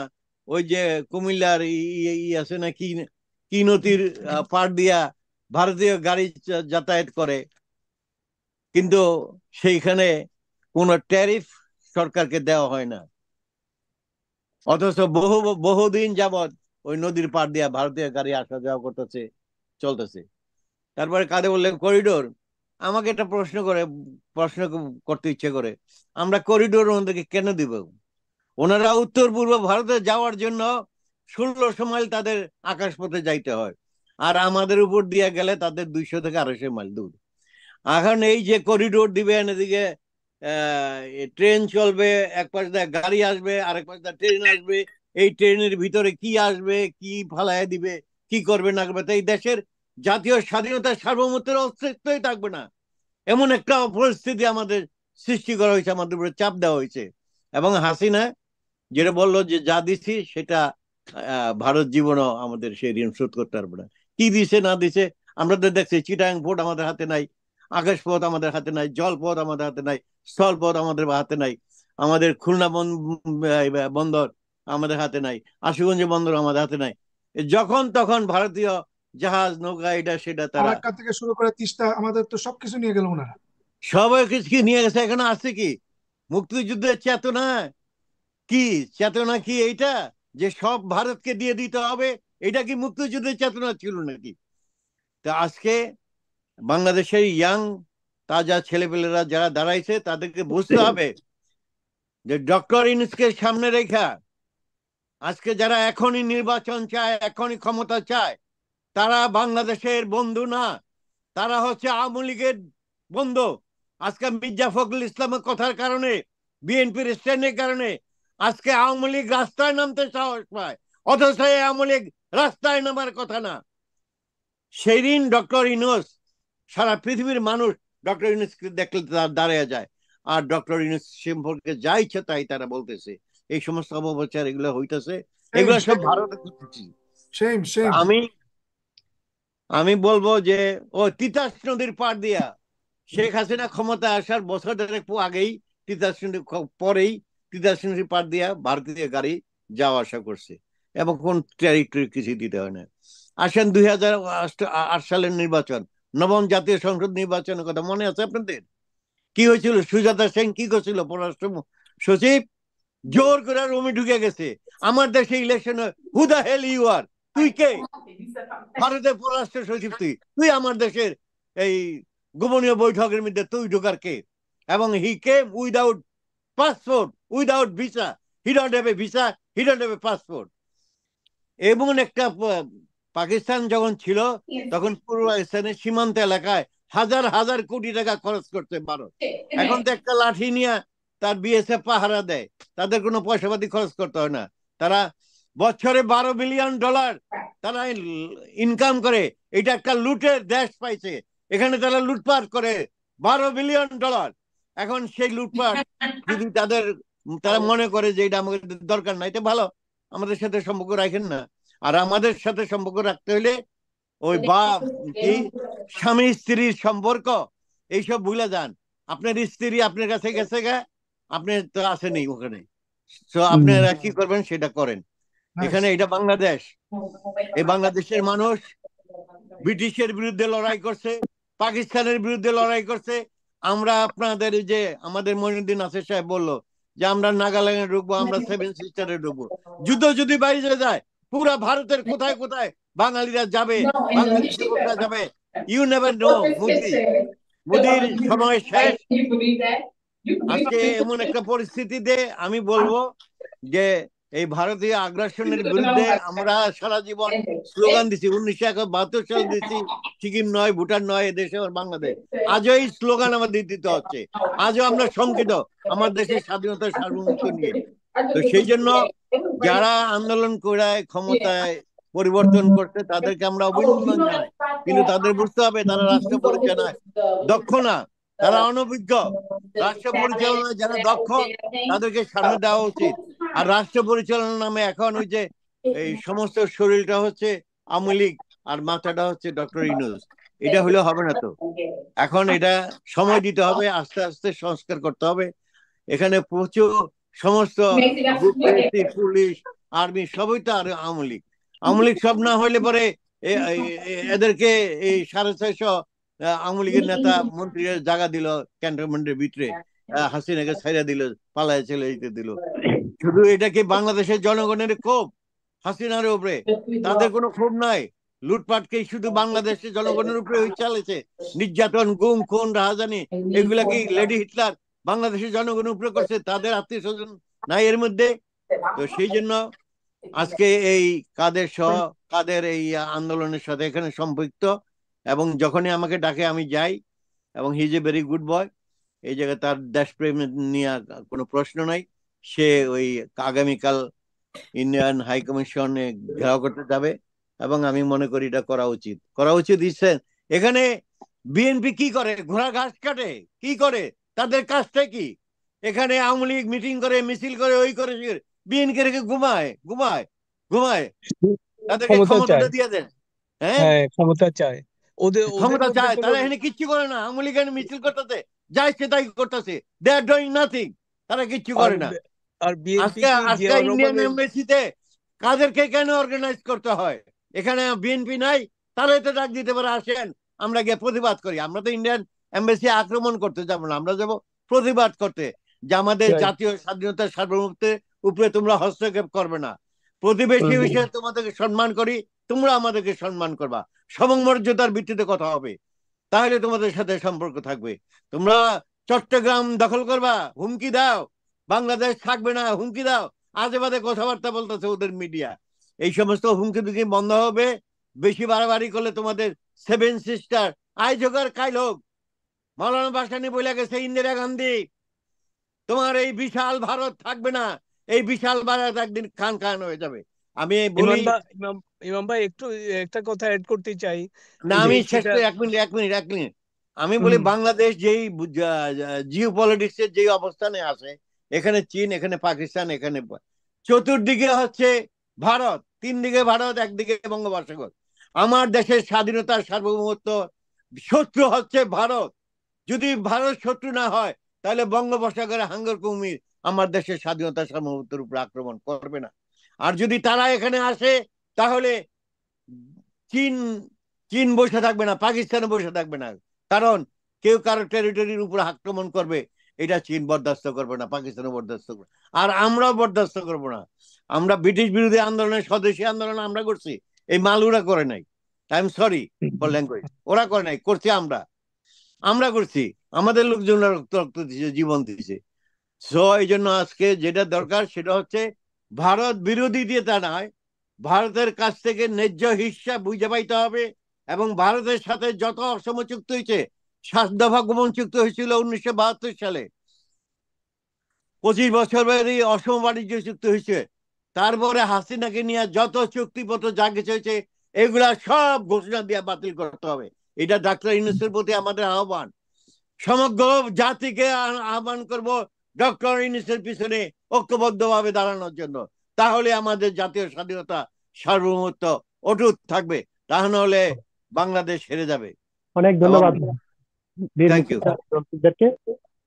ওই যে কুমিল্লার আছে না কি, কি নদীর পাড় দিয়া ভারতীয় গাড়ি যাতায়াত করে, কিন্তু সেইখানে কোনো ট্যারিফ সরকারকে দেওয়া হয় না। অথচ বহুদিন যাবৎ ওই নদীর পাড় দিয়া ভারতীয় গাড়ি আসা যাওয়া করতেছে, চলতেছে। তারপরে কাঁধে বললেন করিডোর। আমাকে একটা প্রশ্ন করতে ইচ্ছে করে, আমরা করিডোর ওনাদেরকে কেন দিব? ওনারা উত্তর পূর্ব ভারতে যাওয়ার জন্য 1600 মাইল তাদের আকাশপথে যাইতে হয়, আর আমাদের উপর দিয়ে গেলে তাদের 200 থেকে 250 মাইল দূর। এখন এই যে করিডোর দিবেন, এদিকে ট্রেন চলবে, এক পাশ দিয়ে গাড়ি আসবে, আরেক পাশ দিয়ে ট্রেন আসবে, এই ট্রেনের ভিতরে কি আসবে, কি ফালায় দিবে, কি করবে না করবে, তো এই দেশের জাতীয় স্বাধীনতার সার্বভৌমত্বের অস্তিত্বই থাকবে না। এমন একটা পরিস্থিতি আমাদের সৃষ্টি করা হয়েছে, আমাদের উপরে চাপ দেওয়া হয়েছে। এবং হাসিনা যেটা বললো যে যা দিচ্ছি সেটা ভারত জীবনও আমাদের সেই ঋণ শোধ করতে পারবে না। কি দিছে না দিছে আমরা তো দেখছি। চিটাগাং পোর্ট আমাদের হাতে নাই, আকাশপথ আমাদের হাতে নাই, জলপথ আমাদের হাতে নাই, স্থলপথ আমাদের হাতে নাই, আমাদের খুলনা বন্দর আমাদের হাতে নাই, আশুগঞ্জ বন্দর আমাদের হাতে নাই। যখন তখন ভারতীয় জাহাজ, নৌকা, এটা সেটা তারা ফারাক্কা থেকে শুরু করে তিস্তা, আমাদের তো সবকিছু নিয়ে গেল ওনারা। সবাই কিছু নিয়ে গেছে। এখানে আছে কি মুক্তিযুদ্ধের চেতনা? কি চেতনা কি এইটা যে সব ভারতকে দিয়ে দিতে হবে? এটা কি মুক্তিযুদ্ধের চেতনা ছিল নাকি? তা আজকে বাংলাদেশের ইয়াং তাজা ছেলেপেলেরা যারা দাঁড়াইছে তাদেরকে বুঝতে হবে যে ডক্টর ইউনূসকে সামনে রেখা আজকে যারা এখনই নির্বাচন চায়, এখনই ক্ষমতা চায়, তারা বাংলাদেশের বন্ধু না, তারা হচ্ছে আওয়ামী লীগের বন্ধু। আজকে মির্জা ফখরুল ইসলামের কথার কারণে, বিএনপির স্ট্যান্ডের কারণে আজকে আওয়ামী লীগ রাস্তায় নামতে সাহস পায়, অথচ আওয়ামী লীগ রাস্তায় নামার কথা না। সেই দিন ডক্টর ইউনূস, সারা পৃথিবীর মানুষ ডক্টর ইউনূসকে দেখলে দাঁড়িয়ে যায়, আর ডক্টর ইউনূস সম্পর্কে যা ইচ্ছা তাই তারা বলতেছে। এই সমস্ত অপপ্রচার এগুলো হইতেছে, এগুলো সব ভারতে করতেছি। আমি বলবো যে ও তিতাস নদীর পাড় দিয়া শেখ হাসিনা ক্ষমতা আসার বছর দেড়েক আগেই পরেই তিতাসিনী পার দিয়া ভারতীয় গাড়ি যাওয়া আসা করছে এবং কোন টেরিটরি কিছু দিতে হয় না। আসেন 2008 সালের নির্বাচন, নবম জাতীয় সংসদ নির্বাচনের কথা মনে আছে আপনাদের? কি হয়েছিল? সুজাতা সেন কি করছিল পররাষ্ট্র সচিব? জোর করে রুমে ঢুকে গেছে। আমার দেশে ইলেকশনে হু দা হেল ইউ আর, তুই কে? ভারতের পররাষ্ট্র সচিব তুই, তুই আমার দেশের এই গোপনীয় বৈঠকের মধ্যে তুই ঢোকার কে? এবং he came without passport, without visa. He don't have a visa, he don't have a passport. এবং একটা পাকিস্তান যখন ছিল তখন পূর্ব পাকিস্তানের সীমান্ত এলাকায় হাজার হাজার কোটি টাকা খরচ করতে ভারত। এখন তো একটা লাঠি নিয়ে তার বিএসএফ পাহারা দেয়, তাদের কোনো পয়সাপাতি খরচ করতে হয় না। তারা বছরে $12 বিলিয়ন তারা ইনকাম করে। এটা একটা লুটের দেশ পাইছে, এখানে তারা লুটপাট করে $12 বিলিয়ন। এখন সেই লুটপাট যদি তারা মনে করে যে এটা আমাদের দরকার নাই, এটা ভালো, আমাদের সাথে সম্পর্ক রাখেন না। আর আমাদের সাথে সম্পর্ক রাখতে হলে ওই কি স্বামী স্ত্রীর সম্পর্ক এইসব ভুলে যান। আপনার স্ত্রী আপনার কাছে গেছে গা, আপনি তো আসেনি ওখানে, তো আপনারা কি করবেন সেটা করেন। এখানে এটা বাংলাদেশ, এই বাংলাদেশের মানুষ ব্রিটিশের বিরুদ্ধে লড়াই করছে, পাকিস্তানের বিরুদ্ধে লড়াই করছে। আমরা আপনাদের যে আমাদের মঈনুদ্দিন নাসির সাহেব বললো যে আমরা নাগাল্যান্ডে ঢুকবো, আমরা সেভেন সিস্টারে ঢুকবো। যুদ্ধ যদি বাইরে যায় পুরা ভারতের কোথায় কোথায় বাঙালিরা যাবে, বাঙালি যুবকরা যাবে, ইউ নেভার নো। মোদির সময় শেষ। আজকে এমন একটা পরিস্থিতিতে আমি বলবো যে এই ভারতীয় আগ্রাসনের বিরুদ্ধে আমরা সারা জীবন স্লোগান দিছি। 1972 সাল দিছি, সিকিম নয়, ভুটান নয়, এদেশে বাংলাদেশ। আজও এই স্লোগান আমাদের দিতে হচ্ছে। আজও আমরা শঙ্কিত আমার দেশের স্বাধীনতার সার্বভৌমত্ব নিয়ে। তো সেই জন্য যারা আন্দোলন করে ক্ষমতায় পরিবর্তন করছে তাদেরকে আমরা অভিনন্দন জানাই, কিন্তু তাদের বুঝতে হবে তারা রাষ্ট্র পরিচালনায় দক্ষ না, তারা অনভিজ্ঞ। রাষ্ট্র পরিচালনায় যারা দক্ষ তাদেরকে সামনে দেওয়া উচিত। আর রাষ্ট্র পরিচালনার নামে এখন ওই যে এই সমস্ত শরীরটা হচ্ছে আওয়ামী লীগ আর মাথাটা হচ্ছে ডক্টর ইউনূস, এটা হলে হবে না। তো এখন এটা সময় দিতে হবে, আস্তে আস্তে সংস্কার করতে হবে। এখানে প্রচুর সমস্ত পুলিশ আর্মি সবই তো আর আওয়ামী লীগ। আওয়ামী লীগ সব না হইলে পরে এদেরকে এই 650 আওয়ামী লীগের নেতা মন্ত্রীরা জায়গা দিল ক্যান্টনমেন্টের ভিতরে, হাসিনাকে ছাইড়া দিল, পালায় চলে যেতে দিল। শুধু এটা কি বাংলাদেশের জনগণের ক্ষোভ হাসিনার উপরে? তাদের কোনো ক্ষোভ নাই। লুটপাটকে শুধু বাংলাদেশের জনগণের উপরে চালিয়েছে, নির্যাতন, গুম, খুন, রাহাজানি, এগুলা কি লেডি হিটলার বাংলাদেশের জনগণের উপরে করছে? তাদের আত্মীয় স্বজন নাই এর মধ্যে? তো সেই জন্য আজকে এই কাদের এই আন্দোলনের সাথে এখানে সম্পৃক্ত, এবং যখনই আমাকে ডাকে আমি যাই, এবং he is a very good boy. এই জায়গায় তার দেশপ্রেম নিয়ে কোনো প্রশ্ন নাই। সে ওই আগামীকাল ইন্ডিয়ান হাই কমিশনে ঘেরাও করতে যাবে, এবং আমি মনে করি এটা করা উচিত। এখানে বিএনপি কি করে? ঘোড়া ঘাস কাটে? কি করে? তাদের কাজটা কি? এখানে আওয়ামী লীগ মিটিং করে, মিছিল করে, ওই করে, বিএনপি রেখে ঘুমায়। তাদেরকে ক্ষমতাটা দিয়ে দেন। হ্যাঁ, ক্ষমতা চায়, ওদের ক্ষমতা মধ্যে চায়, কোনো তারা এখানে কিচ্ছু করে না। আওয়ামী লীগ মিছিল করতেছে, যা ইচ্ছে তাই করতেছে, দে আর ডুইং নাথিং, তারা কিচ্ছু আর করে না। আর বিএনপি আজকে কি আজকে জিয়াউর ইন্ডিয়ান রহমানের এমবাসিতে কাদেরকে কেন অর্গানাইজ করতে হয়? এখানে বিএনপি নাই, তাহলে তো ডাক দিতে পারে, আসেন আমরা গিয়ে প্রতিবাদ করি। আমরা তো ইন্ডিয়ান এমবাসি আক্রমণ করতে যাবো না, আমরা যাবো প্রতিবাদ করতে, যে আমাদের জাতীয় স্বাধীনতার সার্বভৌমত্বের উপরে তোমরা হস্তক্ষেপ করবে না। প্রতিবেশী হিসেবে তোমাদেরকে সম্মান করি, তোমরা আমাদেরকে সম্মান করবা, সমমর্যাদার ভিত্তিতে কথা হবে, তাহলে তোমাদের সাথে সম্পর্ক থাকবে। তোমরা চট্টগ্রাম দখল করবা, হুমকি দাও, বাংলাদেশ থাকবে না, হুমকি দাও, আজে বাজে কথাবার্তা বলতেছে ওদের মিডিয়া। এই সমস্ত হুমকি দুকি বন্ধ হবে। বেশি বাড়াবাড়ি করলে তোমাদের সেভেন সিস্টার আই জোগার কাইল হোক। মৌলানা ভাসানী বলে গেছে ইন্দিরা গান্ধী, তোমার এই বিশাল ভারত থাকবে না, এই বিশাল ভারত একদিন খান খান হয়ে যাবে। আমি বলি ইমাম ভাই একটু একটা কথা অ্যাড করতে চাই। না, এই যে আমি শেষ সেটা করে এক মিনিট আমি বলি বাংলাদেশ যেই জিও পলিটিক্সের যেই অবস্থানে আছে, এখানে চীন, এখানে পাকিস্তান, এখানে চতুর্দিকে হচ্ছে ভারত, তিন দিকে ভারত, একদিকে বঙ্গোপসাগর। আমার দেশের স্বাধীনতার সার্বভৌমত্ব শত্রু হচ্ছে ভারত। যদি ভারত শত্রু না হয় তাহলে বঙ্গোপসাগরে হাঙ্গর কুমির আমার দেশের স্বাধীনতা সার্বভৌমত্বের উপর আক্রমণ করবে না। আর যদি তারা এখানে আসে তাহলে চীন চীন বসে থাকবে না, পাকিস্তানে বসে থাকবে না। কারণ কেউ কারো টেরিটরির উপর আক্রমণ করবে, এটা চীন বরদাস্ত করবে না, পাকিস্তানও বরদাস্ত করবে না, আর আমরাও বরদাস্ত করবো না। আমরা ব্রিটিশ বিরোধী আন্দোলনের স্বদেশী আন্দোলন আমরা করছি, এই মালুরা করে নাই। I am sorry for language, ওরা করে নাই, করছি আমরা। আমরা করছি, আমাদের লোকজনরা রক্ত রক্ত দিছে, জীবন দিছে। সো এই জন্য আজকে যেটা দরকার সেটা হচ্ছে ভারত বিরোধী দিয়ে তা নয়, ভারতের কাছ থেকে ন্যায্য হিস্সা বুঝে পাইতে হবে। এবং ভারতের সাথে যত অসম চুক্তি হয়েছে, 7 দফা গোপন চুক্তি হয়েছিল 1972 সালে, 25 বছর ব্যাপী অসম বাণিজ্য চুক্তি হয়েছে, তারপরে হাসিনাকে নিয়ে যত চুক্তিপত্র যা কিছু হয়েছে এগুলা সব ঘোষণা দিয়ে বাতিল করতে হবে। এটা ডাক্তার ইউনূসের প্রতি আমাদের আহ্বান। সমগ্র জাতিকে আহ্বান করব ডক্টর ইউনূসের পিছনে ঐক্যবদ্ধভাবে দাঁড়ানোর জন্য। তাহলে আমাদের জাতীয় স্বাধীনতা সার্বভৌমত্ব অটুট থাকবে, তা নাহলে বাংলাদেশ হেরে যাবে। অনেক এবং ধন্যবাদ বীর থ্যাংক ইউ। মুক্তিযোদ্ধাদেরকে।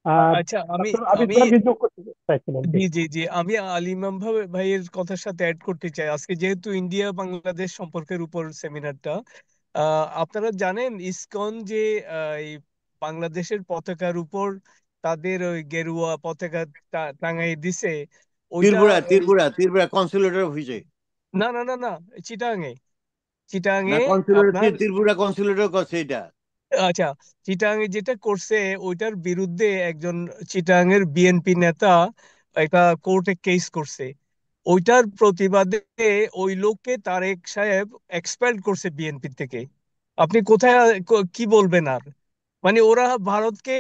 আর আচ্ছা, আমি ডক্টর আবিদ আমি ভাই কিছু করতে চাইছিলেন। জি জি জি আমি আলী ইমাম ভাইয়ের কথার সাথে অ্যাড করতে চাই। আজকে যেহেতু ইন্ডিয়া বাংলাদেশ সম্পর্কের উপর সেমিনারটা, আপনারা জানেন ইসকন যে এই বাংলাদেশের পতাকার উপর তাদের ওই গেরুয়া পতাকা টাঙাই দিছে, ওইটা ত্রিপুরা ত্রিপুরা ত্রিপুরা কনসুলেটর অফিসে, না না না না, চিটাঙে না চিটাঙে কনসুলেটর, আপনার ত্রিপুরা কনসুলেটর করছে এটা। আচ্ছা, চিটাঙে যেটা করছে ওইটার বিরুদ্ধে একজন চিটাঙের বিএনপি নেতা একটা কোর্টে কেস করছে। ওইটার প্রতিবাদে ওই লোককে তারেক সাহেব এক্সপেল করছে বিএনপি থেকে। আপনি কোথায় কি বলবেন আর? মানে ওরা ভারতকে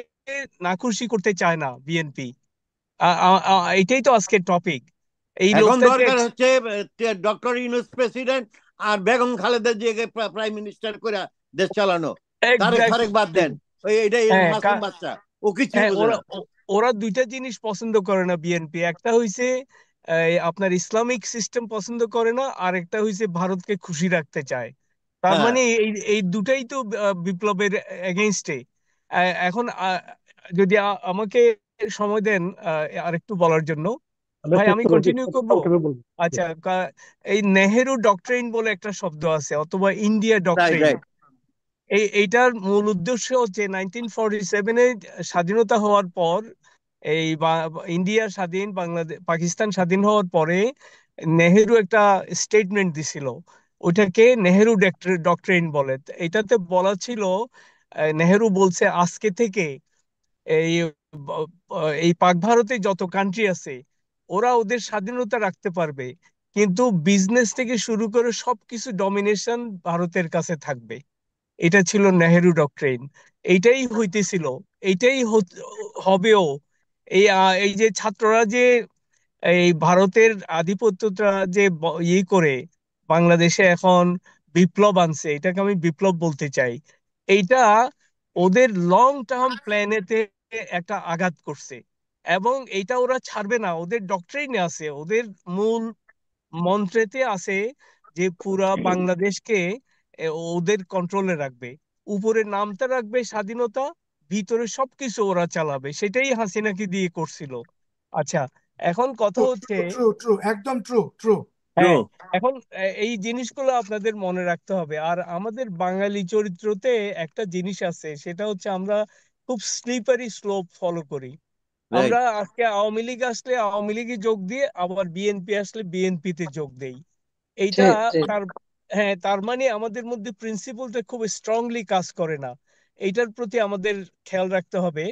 নাখুশি করতে চায় না বিএনপি। এটাই তো আজকের টপিক। এই এখন লোকটাকে দরকার হচ্ছে ডক্টর ইউনূস প্রেসিডেন্ট আর বেগম খালেদা জিয়াকে প্রাইম মিনিস্টার করে দেশ চালানো। তারেক ফারেক বাদ এক্স্যাক্টলি। দেন, ওই এটাই হ্যাঁ মাসুম বাচ্চা, ও কিছুই হ্যাঁ, বোঝে ওরা না। ওরা দুইটা জিনিস পছন্দ করে না বিএনপি। একটা হইছে আপনার ইসলামিক সিস্টেম পছন্দ করে না, আর একটা হইছে ভারতকে খুশি রাখতে চায়। তার হ্যাঁ, মানে এই এই দুটাই তো বিপ্লবের এগেইনস্টে। এখন যদি আমাকে সময় দেন আরেকটু বলার জন্য, আমরা ভাই আমি চেষ্টা করছি কন্টিনিউ করব। সংক্ষেপে বলবো। আচ্ছা, এই নেহেরু ডক্ট্রিন বলে একটা শব্দ আছে, অথবা ইন্ডিয়া রাইট ডক্ট্রিন। রাইট। এইটার মূল উদ্দেশ্য হচ্ছে 1947-এ স্বাধীনতা হওয়ার পর, এই ইন্ডিয়া স্বাধীন, বাংলাদেশ পাকিস্তান স্বাধীন হওয়ার পরে নেহেরু একটা স্টেটমেন্ট দিছিল, ওইটাকে নেহেরু ডক্ট্রিন বলে। এটাতে বলা ছিল, নেহেরু বলছে আজকে থেকে এই এই পাক ভারতে যত কান্ট্রি আছে ওরা ওদের স্বাধীনতা রাখতে পারবে, কিন্তু বিজনেস থেকে শুরু করে সবকিছু ডমিনেশন ভারতের কাছে থাকবে। এটা ছিল নেহেরু ডক্ট্রিন। এইটাই হইতেছিল, এইটাই হবেও। এই যে ছাত্ররা যে এই ভারতের আধিপত্যটা যে করে বাংলাদেশে এখন বিপ্লব আনছে, এটাকে আমি বিপ্লব বলতে চাই। এইটা ওদের লং টার্ম প্ল্যানেতে একটা আঘাত করছে, এবং এইটা ওরা ছাড়বে না। ওদের ডক্ট্রিনে আছে, ওদের মূল মন্ত্রেতে আছে যে পুরা বাংলাদেশকে ওদের কন্ট্রোলে রাখবে। উপরে নামটা রাখবে স্বাধীনতা, ভিতরে সবকিছু ওরা চালাবে। সেটাই হাসিনাকে দিয়ে করছিল। আচ্ছা, এখন কথা ট্রু হচ্ছে, ট্রু ট্রু ট্রু একদম ট্রু ট্রু। ট্রু। হ্যাঁ, এখন এই জিনিসগুলো আপনাদের মনে রাখতে হবে। আর আমাদের বাঙালি চরিত্রতে একটা জিনিস আছে, সেটা হচ্ছে আমরা খুব স্লিপারি স্লোপ ফলো করি। আমরা রাইট। আজকে আওয়ামী লীগ আসলে আওয়ামী লীগে যোগ দিয়ে, আবার বিএনপি আসলে বিএনপিতে যোগ দেই। এইটা ঠিক ঠিক। তার হ্যাঁ, তার মানে আমাদের মধ্যে প্রিন্সিপালটা খুব স্ট্রংলি কাজ করে না। এইটার প্রতি আমাদের খেয়াল রাখতে হবে।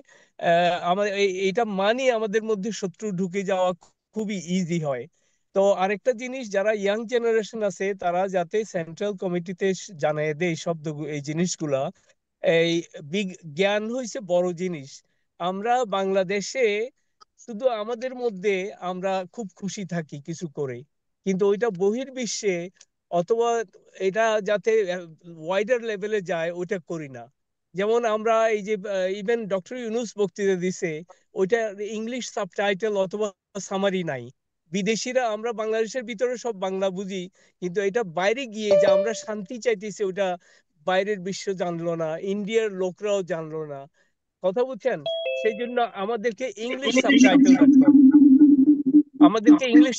আমাদের এইটা মানে আমাদের মধ্যে শত্রু ঢুকে যাওয়া খুবই ইজি হয়। তো আরেকটা জিনিস, যারা ইয়াং জেনারেশন আছে তারা যাতে সেন্ট্রাল কমিটিতে জানায় দেয় এই এই জিনিসগুলা। এই জ্ঞান হইছে বড় জিনিস। আমরা বাংলাদেশে শুধু আমাদের মধ্যে আমরা খুব খুশি থাকি কিছু করে, কিন্তু ওইটা বহির্বিশ্বে অথবা এটা যাতে ওয়াইডার লেভেলে যায় ওইটা করি না। যেমন আমরা এই যে ইভেন ডক্টর ইউনূস বক্তৃতা দিছে, ওইটা ইংলিশ সাবটাইটেল অথবা সামারি নাই। বিদেশিরা, আমরা বাংলাদেশের ভিতরে সব বাংলা বুঝি, কিন্তু এটা বাইরে গিয়ে যে আমরা শান্তি চাইতেছি ওটা বাইরের বিশ্ব জানলো না, ইন্ডিয়ার লোকরাও জানলো না। কথা বুঝছেন? সেই জন্য আমাদেরকে ইংলিশ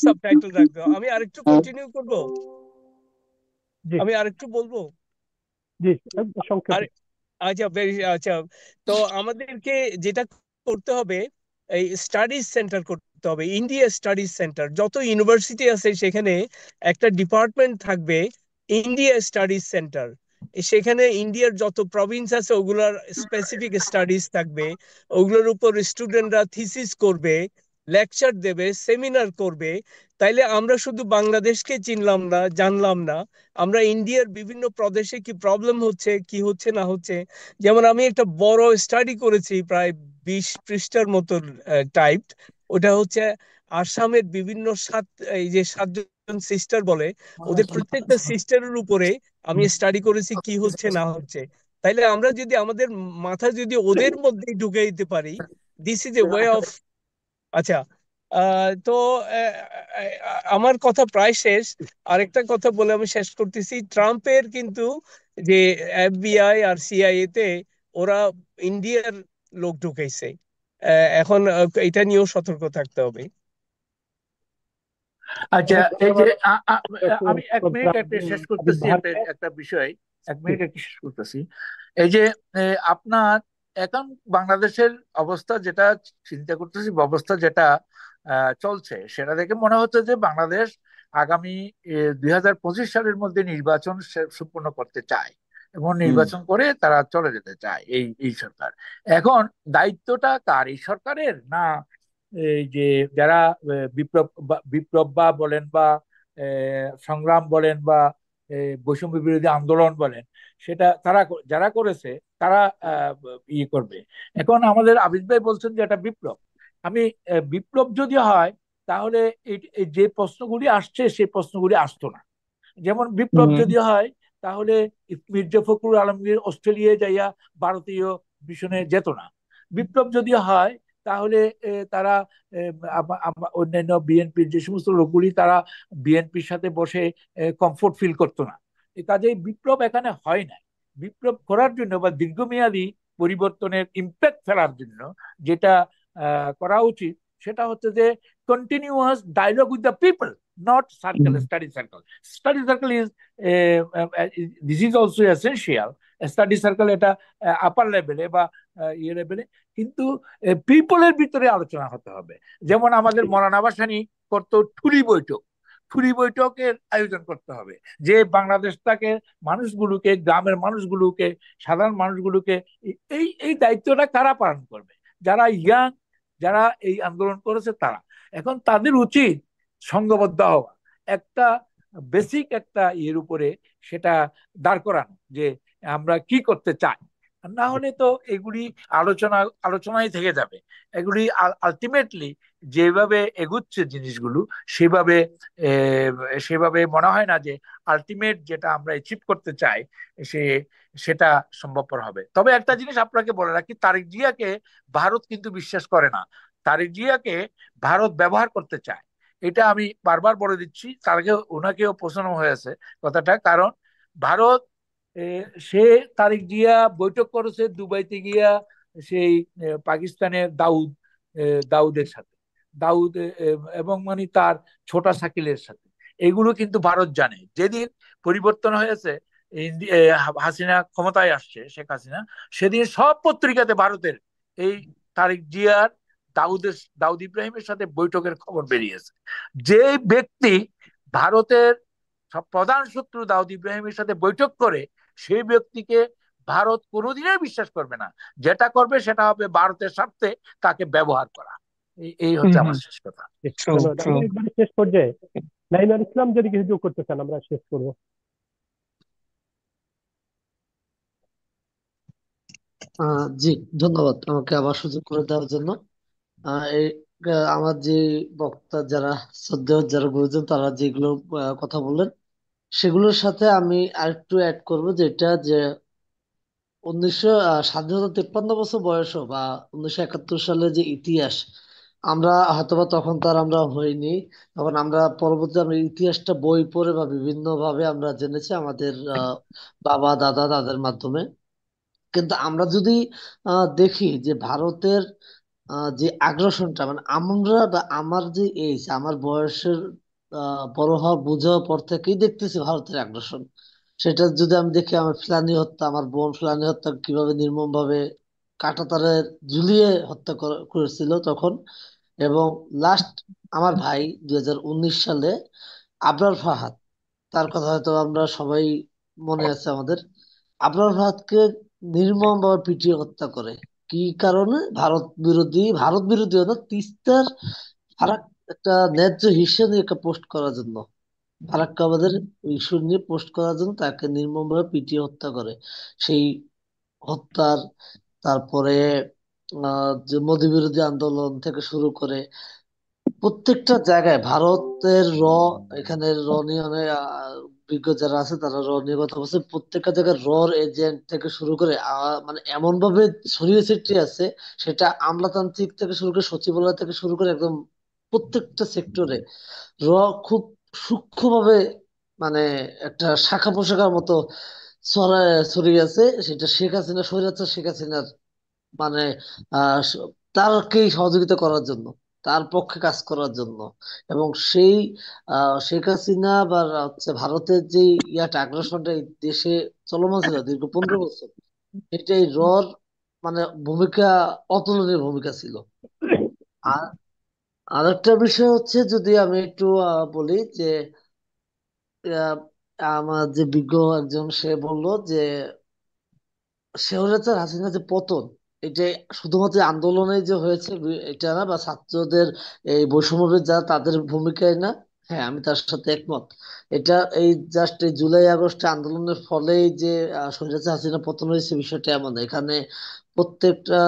সাবটাইটেল রাখতে হবে, আমি আরেকটু কন্টিনিউ করব, জি আমি আরেকটু বলবো। জি আর সংক্ষেপে। আচ্ছা আচ্ছা, তো আমাদেরকে যেটা করতে হবে, এই স্টাডিজ সেন্টার করতে হবে, ইন্ডিয়া স্টাডিজ সেন্টার। যত ইউনিভার্সিটি আছে সেখানে একটা ডিপার্টমেন্ট থাকবে ইন্ডিয়া স্টাডিজ সেন্টার। সেখানে ইন্ডিয়ার যত প্রভিন্স আছে ওগুলোর স্পেসিফিক স্টাডিজ থাকবে, ওগুলোর উপর স্টুডেন্টরা থিসিস করবে, লেকচার দেবে, সেমিনার করবে। তাইলে আমরা শুধু বাংলাদেশকে চিনলাম না, জানলাম না, আমরা ইন্ডিয়ার বিভিন্ন প্রদেশে কি প্রবলেম হচ্ছে, কি হচ্ছে না হচ্ছে। যেমন আমি একটা বড় স্টাডি করেছি, প্রায় 20 পৃষ্ঠার মতো টাইপড। ওটা হচ্ছে আসামের বিভিন্ন এই যে 7 জন সিস্টার বলে, ওদের প্রত্যেকটা সিস্টারের উপরে আমি স্টাডি করেছি কি হচ্ছে না হচ্ছে। তাইলে আমরা যদি আমাদের মাথা যদি ওদের মধ্যে ঢুকে দিতে পারি, this is a way of. আচ্ছা, তো আহ, আমার কথা প্রায় শেষ। আরেকটা কথা বলে আমি শেষ করতেছি। ট্রাম্পের কিন্তু যে এফবিআই আর সিআইএ তে ওরা ইন্ডিয়ার লোক ঢুকাইছে। এখন এটা নিয়েও সতর্ক থাকতে হবে। আচ্ছা, অনেক এই যে ধন্যবাদ ডক্টর আমি এক মিনিট একটা শেষ আবিদ করতেছি, একটা বাহারকে। একটা বিষয়, এক জি মিনিট একটু শেষ করতেছি। এই যে আপনার এখন বাংলাদেশের অবস্থা যেটা চিন্তা করতেছি, অবস্থা যেটা চলছে, সেটা দেখে মনে হচ্ছে যে বাংলাদেশ আগামী 2025 সালের মধ্যে নির্বাচন সম্পূর্ণ করতে চায় এবং নির্বাচন করে তারা চলে যেতে চায় এই এই সরকার। এখন দায়িত্বটা কার, এই সরকারের না এই যে যারা বিপ্লব বা বলেন বা সংগ্রাম বলেন বা বৈষম্য বিরোধী আন্দোলন বলেন, সেটা তারা যারা করেছে তারা আহ, ইয়ে করবে। এখন আমাদের আবিদ ভাই বলছেন যে এটা বিপ্লব। আমি বিপ্লব যদি হয় তাহলে এই যে প্রশ্নগুলি আসছে সেই প্রশ্নগুলি আসতো না। যেমন বিপ্লব যদি হয় তাহলে মির্জা ফখরুল আলমগীর অস্ট্রেলিয়ায় যাইয়া ভারতীয় মিশনে যেত না। বিপ্লব যদি হয় তাহলে তারা অন্যান্য বিএনপির যে সমস্ত লোকগুলি তারা বিএনপির সাথে বসে কমফোর্ট ফিল করতো না। কাজেই বিপ্লব এখানে হয় না। বিপ্লব করার জন্য বা দীর্ঘমেয়াদী পরিবর্তনের ইম্প্যাক্ট ফেলার জন্য যেটা করা উচিত সেটা হচ্ছে যে continuous dialogue with the people, not circle, study circle. Study circle is this is also essential. Study circle এটা আপার লেভেলে বা ইয়ে লেভেলে, কিন্তু পিপলের ভিতরে আলোচনা হতে হবে। যেমন আমাদের মৌলানা ভাসানী করতো ঠুলি বৈঠক, ঠুলি বৈঠকের আয়োজন করতে হবে, যে বাংলাদেশটাকে মানুষগুলোকে, গ্রামের মানুষগুলোকে, সাধারণ মানুষগুলোকে এই এই দায়িত্বটা কারা পালন করবে? যারা ইয়াং, যারা এই আন্দোলন করেছে তারা। এখন তাদের উচিত সংঘবদ্ধ হওয়া, একটা বেসিক একটা ইয়ের উপরে সেটা দাঁড় করানো যে আমরা কি করতে চাই। না হলে তো এগুলি আলোচনায় থেকে যাবে। এগুলি আলটিমেটলি যেভাবে এগুচ্ছে জিনিসগুলো সেভাবে সেভাবে মনে হয় না যে আলটিমেট যেটা আমরা অ্যাচিভ করতে চাই সে সেটা সম্ভবপর হবে। তবে একটা জিনিস আপনাকে বলে রাখি, তারেক জিয়াকে ভারত কিন্তু বিশ্বাস করে না। তারেক জিয়াকে ভারত ব্যবহার করতে চায়, এটা আমি বারবার বলে দিচ্ছি। তাকে, ওনাকেও পোষানো হয়েছে কথাটা। কারণ ভারত সে, তারেক জিয়া বৈঠক করেছে দুবাইতে গিয়া সেই পাকিস্তানের দাউদের সাথে, দাউদ এবং মানে তার ছোটা শাকিলের সাথে। এগুলো কিন্তু ভারত জানে। যেদিন পরিবর্তন হয়েছে, হাসিনা ক্ষমতায় আসছে, শেখ হাসিনা, সেদিন সব পত্রিকাতে ভারতের এই তারেক জিয়ার দাউদ ইব্রাহিমের সাথে বৈঠকের খবর বেরিয়েছে। যে ব্যক্তি ভারতের সব প্রধান শত্রু দাউদ ইব্রাহিমের সাথে বৈঠক করে, সেই ব্যক্তিকে ভারত কোনোদিনই বিশ্বাস করবে না। যেটা করবে সেটা হবে ভারতের স্বার্থে তাকে ব্যবহার করা। এই হচ্ছে আমার শেষ কথা। ধন্যবাদ। আমরা একবারে শেষ পর্যায়ে নাইমার ইসলাম যদি কিছু যোগ করতে চান আমরা শেষ করবো। জি, ধন্যবাদ আমাকে আবার সুযোগ করে দেওয়ার জন্য। এই আমার যে বক্তা যারা, শ্রদ্ধেয় যারা গুরুজন, তারা যেগুলো কথা বললেন সেগুলোর সাথে আমি আরেকটু অ্যাড করবো, যেটা যে স্বাধীনতা 53 বছর বয়সও বা 1971 সালে যে ইতিহাস, আমরা হয়তোবা তখন তার আমরা হইনি, তখন আমরা পরবর্তী আমরা ইতিহাসটা বই পড়ে বা বিভিন্ন ভাবে আমরা জেনেছি আমাদের বাবা দাদা তাদের মাধ্যমে। কিন্তু আমরা যদি দেখি যে ভারতের যে আগ্রাসনটা, মানে আমরা বা আমার যে এজ, আমার বয়সের বড় হওয়া বুঝ হওয়ার পর থেকেই দেখতেছি ভারতের আগ্রাসন। সেটা যদি আমি দেখি, আমার ফিলানি হত্যা, আমার বোন ফিলানি হত্যা কিভাবে নির্মম ভাবে কাঁটাতারে ঝুলিয়ে হত্যা করেছিল তখন। এবং লাস্ট আমার ভাই 2019 সালে আবরার ফাহাদ, তার কথা হয়তো আমরা সবাই মনে আছে আমাদের। আবরার ফাহাদকে নির্মম ভাবে পিটিয়ে হত্যা করে। কি কারণে? ভারত বিরোধী না, তিস্তার ফারাক একটা ন্যায্য হিসেবে নিয়ে একটা পোস্ট করার জন্য, ফারাক্কা আমাদের ইস্যু নিয়ে পোস্ট করার জন্য তাকে নির্মম ভাবে পিটিয়ে হত্যা করে। সেই হত্যার তারপরে যে মোদী বিরোধী আন্দোলন থেকে শুরু করে প্রত্যেকটা জায়গায় ভারতের এখানে নিয়ে অনেক বিজ্ঞ যারা আছে তারা নিয়ে কথা বলছে। প্রত্যেকটা জায়গায় এজেন্ট থেকে শুরু করে মানে এমন ভাবে ছড়িয়ে ছিটিয়ে আছে, সেটা আমলাতান্ত্রিক থেকে শুরু করে সচিবালয় থেকে শুরু করে একদম প্রত্যেকটা সেক্টরে র খুব সূক্ষ্মভাবে, মানে একটা শাখা পোশাকার মতো ছড়িয়ে আছে। সেটা শেখ হাসিনা, স্বৈরাচার শেখ হাসিনার মানে আহ তারকেই সহযোগিতা করার জন্য, তার পক্ষে কাজ করার জন্য। এবং সেই শেখ হাসিনা বা ভারতের যে আগ্রাসনটা এই দেশে চলমান ছিল দীর্ঘ 15 বছর, এটাই মানে ভূমিকা, অতুলনীয় ভূমিকা ছিল। আর আরেকটা বিষয় হচ্ছে, যদি আমি একটু বলি যে আহ, আমার যে বিজ্ঞ একজন সে বলল যে শেখ হাসিনা যে পতন, এটা শুধুমাত্র আন্দোলনে যে হয়েছে এটা না, বা ছাত্রদের এই বৈষম্যের যারা তাদের ভূমিকায় না। হ্যাঁ, আমি তার সাথে একমত। এটা এই জাস্ট এই জুলাই আগস্টে আন্দোলনের ফলেই যে স্বৈরাচার হাসিনা পতন হয়েছে বিষয়টা এমন না। এখানে প্রত্যেকটা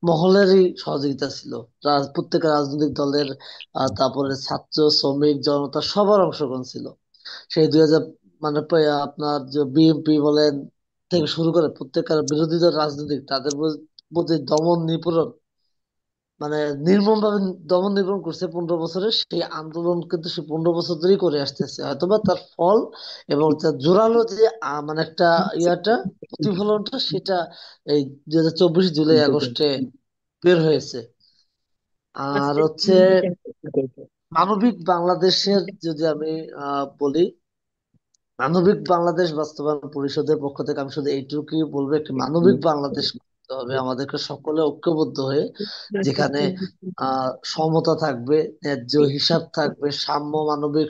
মহলেরই সহযোগিতা ছিল, প্রত্যেকটা রাজনৈতিক দলের, তারপরে ছাত্র শ্রমিক জনতা সবার অংশগ্রহণ ছিল। সেই 2000 মানে আপনার যে বিএনপি বলেন থেকে শুরু করে প্রত্যেকটা বিরোধী দল রাজনৈতিক তাদের প্রতি দমন নিপীড়ন, মানে নির্মম ভাবে দমন নিপীড়ন করছে 15 বছরে। সেই আন্দোলন কিন্তু সে 15 বছর ধরেই করে আসতেছে, হয়তোবা তার ফল এবং তার জোরালো যে মানে একটা প্রতিফলনটা সেটা এই 2024 জুলাই আগস্টে বের হয়েছে। আর হচ্ছে মানবিক বাংলাদেশের, যদি আমি বলি, মানবিক বাংলাদেশ বাস্তবায়ন পরিষদের পক্ষ থেকে আমি শুধু এইটুকুই বলবো, একটি মানবিক বাংলাদেশ করতে হবে আমাদেরকে সকলে ঐক্যবদ্ধ হয়ে, যেখানে সমতা থাকবে, ন্যায্য হিসাব থাকবে, সাম্য, মানবিক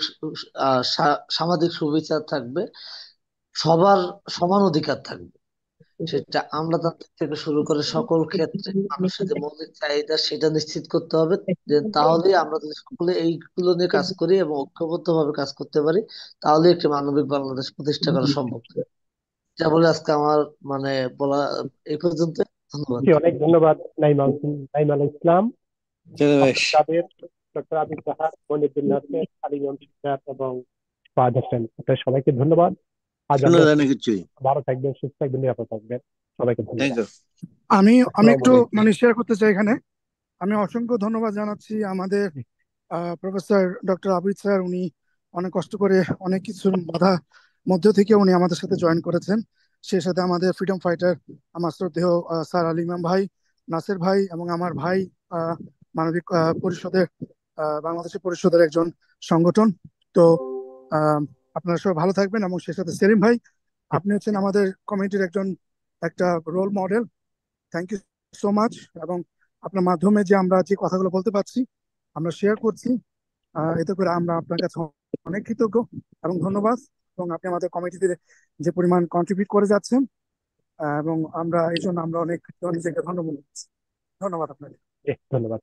সামাজিক সুবিচার থাকবে, সবার সমান অধিকার থাকবে। সেটা আমলাতান্ত্রিক থেকে শুরু করে সকল ক্ষেত্রে মানুষের যে মৌলিক চাহিদা সেটা নিশ্চিত করতে হবে। যে তাহলে আমরা যদি সকলে এইগুলো নিয়ে কাজ করি এবং ঐক্যবদ্ধ ভাবে কাজ করতে পারি, তাহলে একটি মানবিক বাংলাদেশ প্রতিষ্ঠা করা সম্ভব। যা বলে আজকে আমার মানে বলা এই পর্যন্ত। ধন্যবাদ। জি, অনেক ধন্যবাদ নাইমুল ইসলাম, চলো বেশ, আব্দুল কাদের, ডক্টর আবিদ বাহার, মনিরুদ্দিন নাসের, আলিম শিকদার এবং ফাহাদ হোসেন। আপনাদের সবাইকে ধন্যবাদ। আজ শোনা আমরা যায় না কিছুই। ভালো থাকবেন, সুস্থ থাকবেন, নিরাপদ থাকবেন। সবাইকে থ্যাংক ধন্যবাদ। ইউ। আমি আমি আসসালামু একটু আলাইকুম। মানে শেয়ার করতে চাই এখানে। আমি অসংখ্য ধন্যবাদ জানাচ্ছি আমাদের প্রফেসর ডক্টর আবিদ স্যার। উনি অনেক কষ্ট করে অনেক কিছুর বাধা মধ্য থেকে উনি আমাদের সাথে জয়েন করেছেন। সেই সাথে আমাদের ফ্রিডম ফাইটার আমার শ্রদ্ধেয় স্যার আলী ইমাম ভাই, নাসের ভাই এবং আমার ভাই, মানবিক পরিষদের, বাংলাদেশের পরিষদের একজন সংগঠন। তো আহ, আপনারা সবাই ভালো থাকবেন। এবং সেই সাথে সেলিম ভাই, আপনি হচ্ছেন আমাদের কমিউনিটির একটা role model. Thank you so much. এবং আপনার মাধ্যমে যে আমরা যে কথাগুলো বলতে পারছি, আমরা শেয়ার করছি, এতে করে আমরা আপনার কাছে অনেক কৃতজ্ঞ এবং ধন্যবাদ। এবং আপনি আমাদের কমিটিতে যে পরিমাণ কন্ট্রিবিউট করে যাচ্ছেন, এবং আমরা এই জন্য আমরা অনেক নিজেকে ধন্যবাদ দিচ্ছি। ধন্যবাদ আপনাকে। জি, ধন্যবাদ।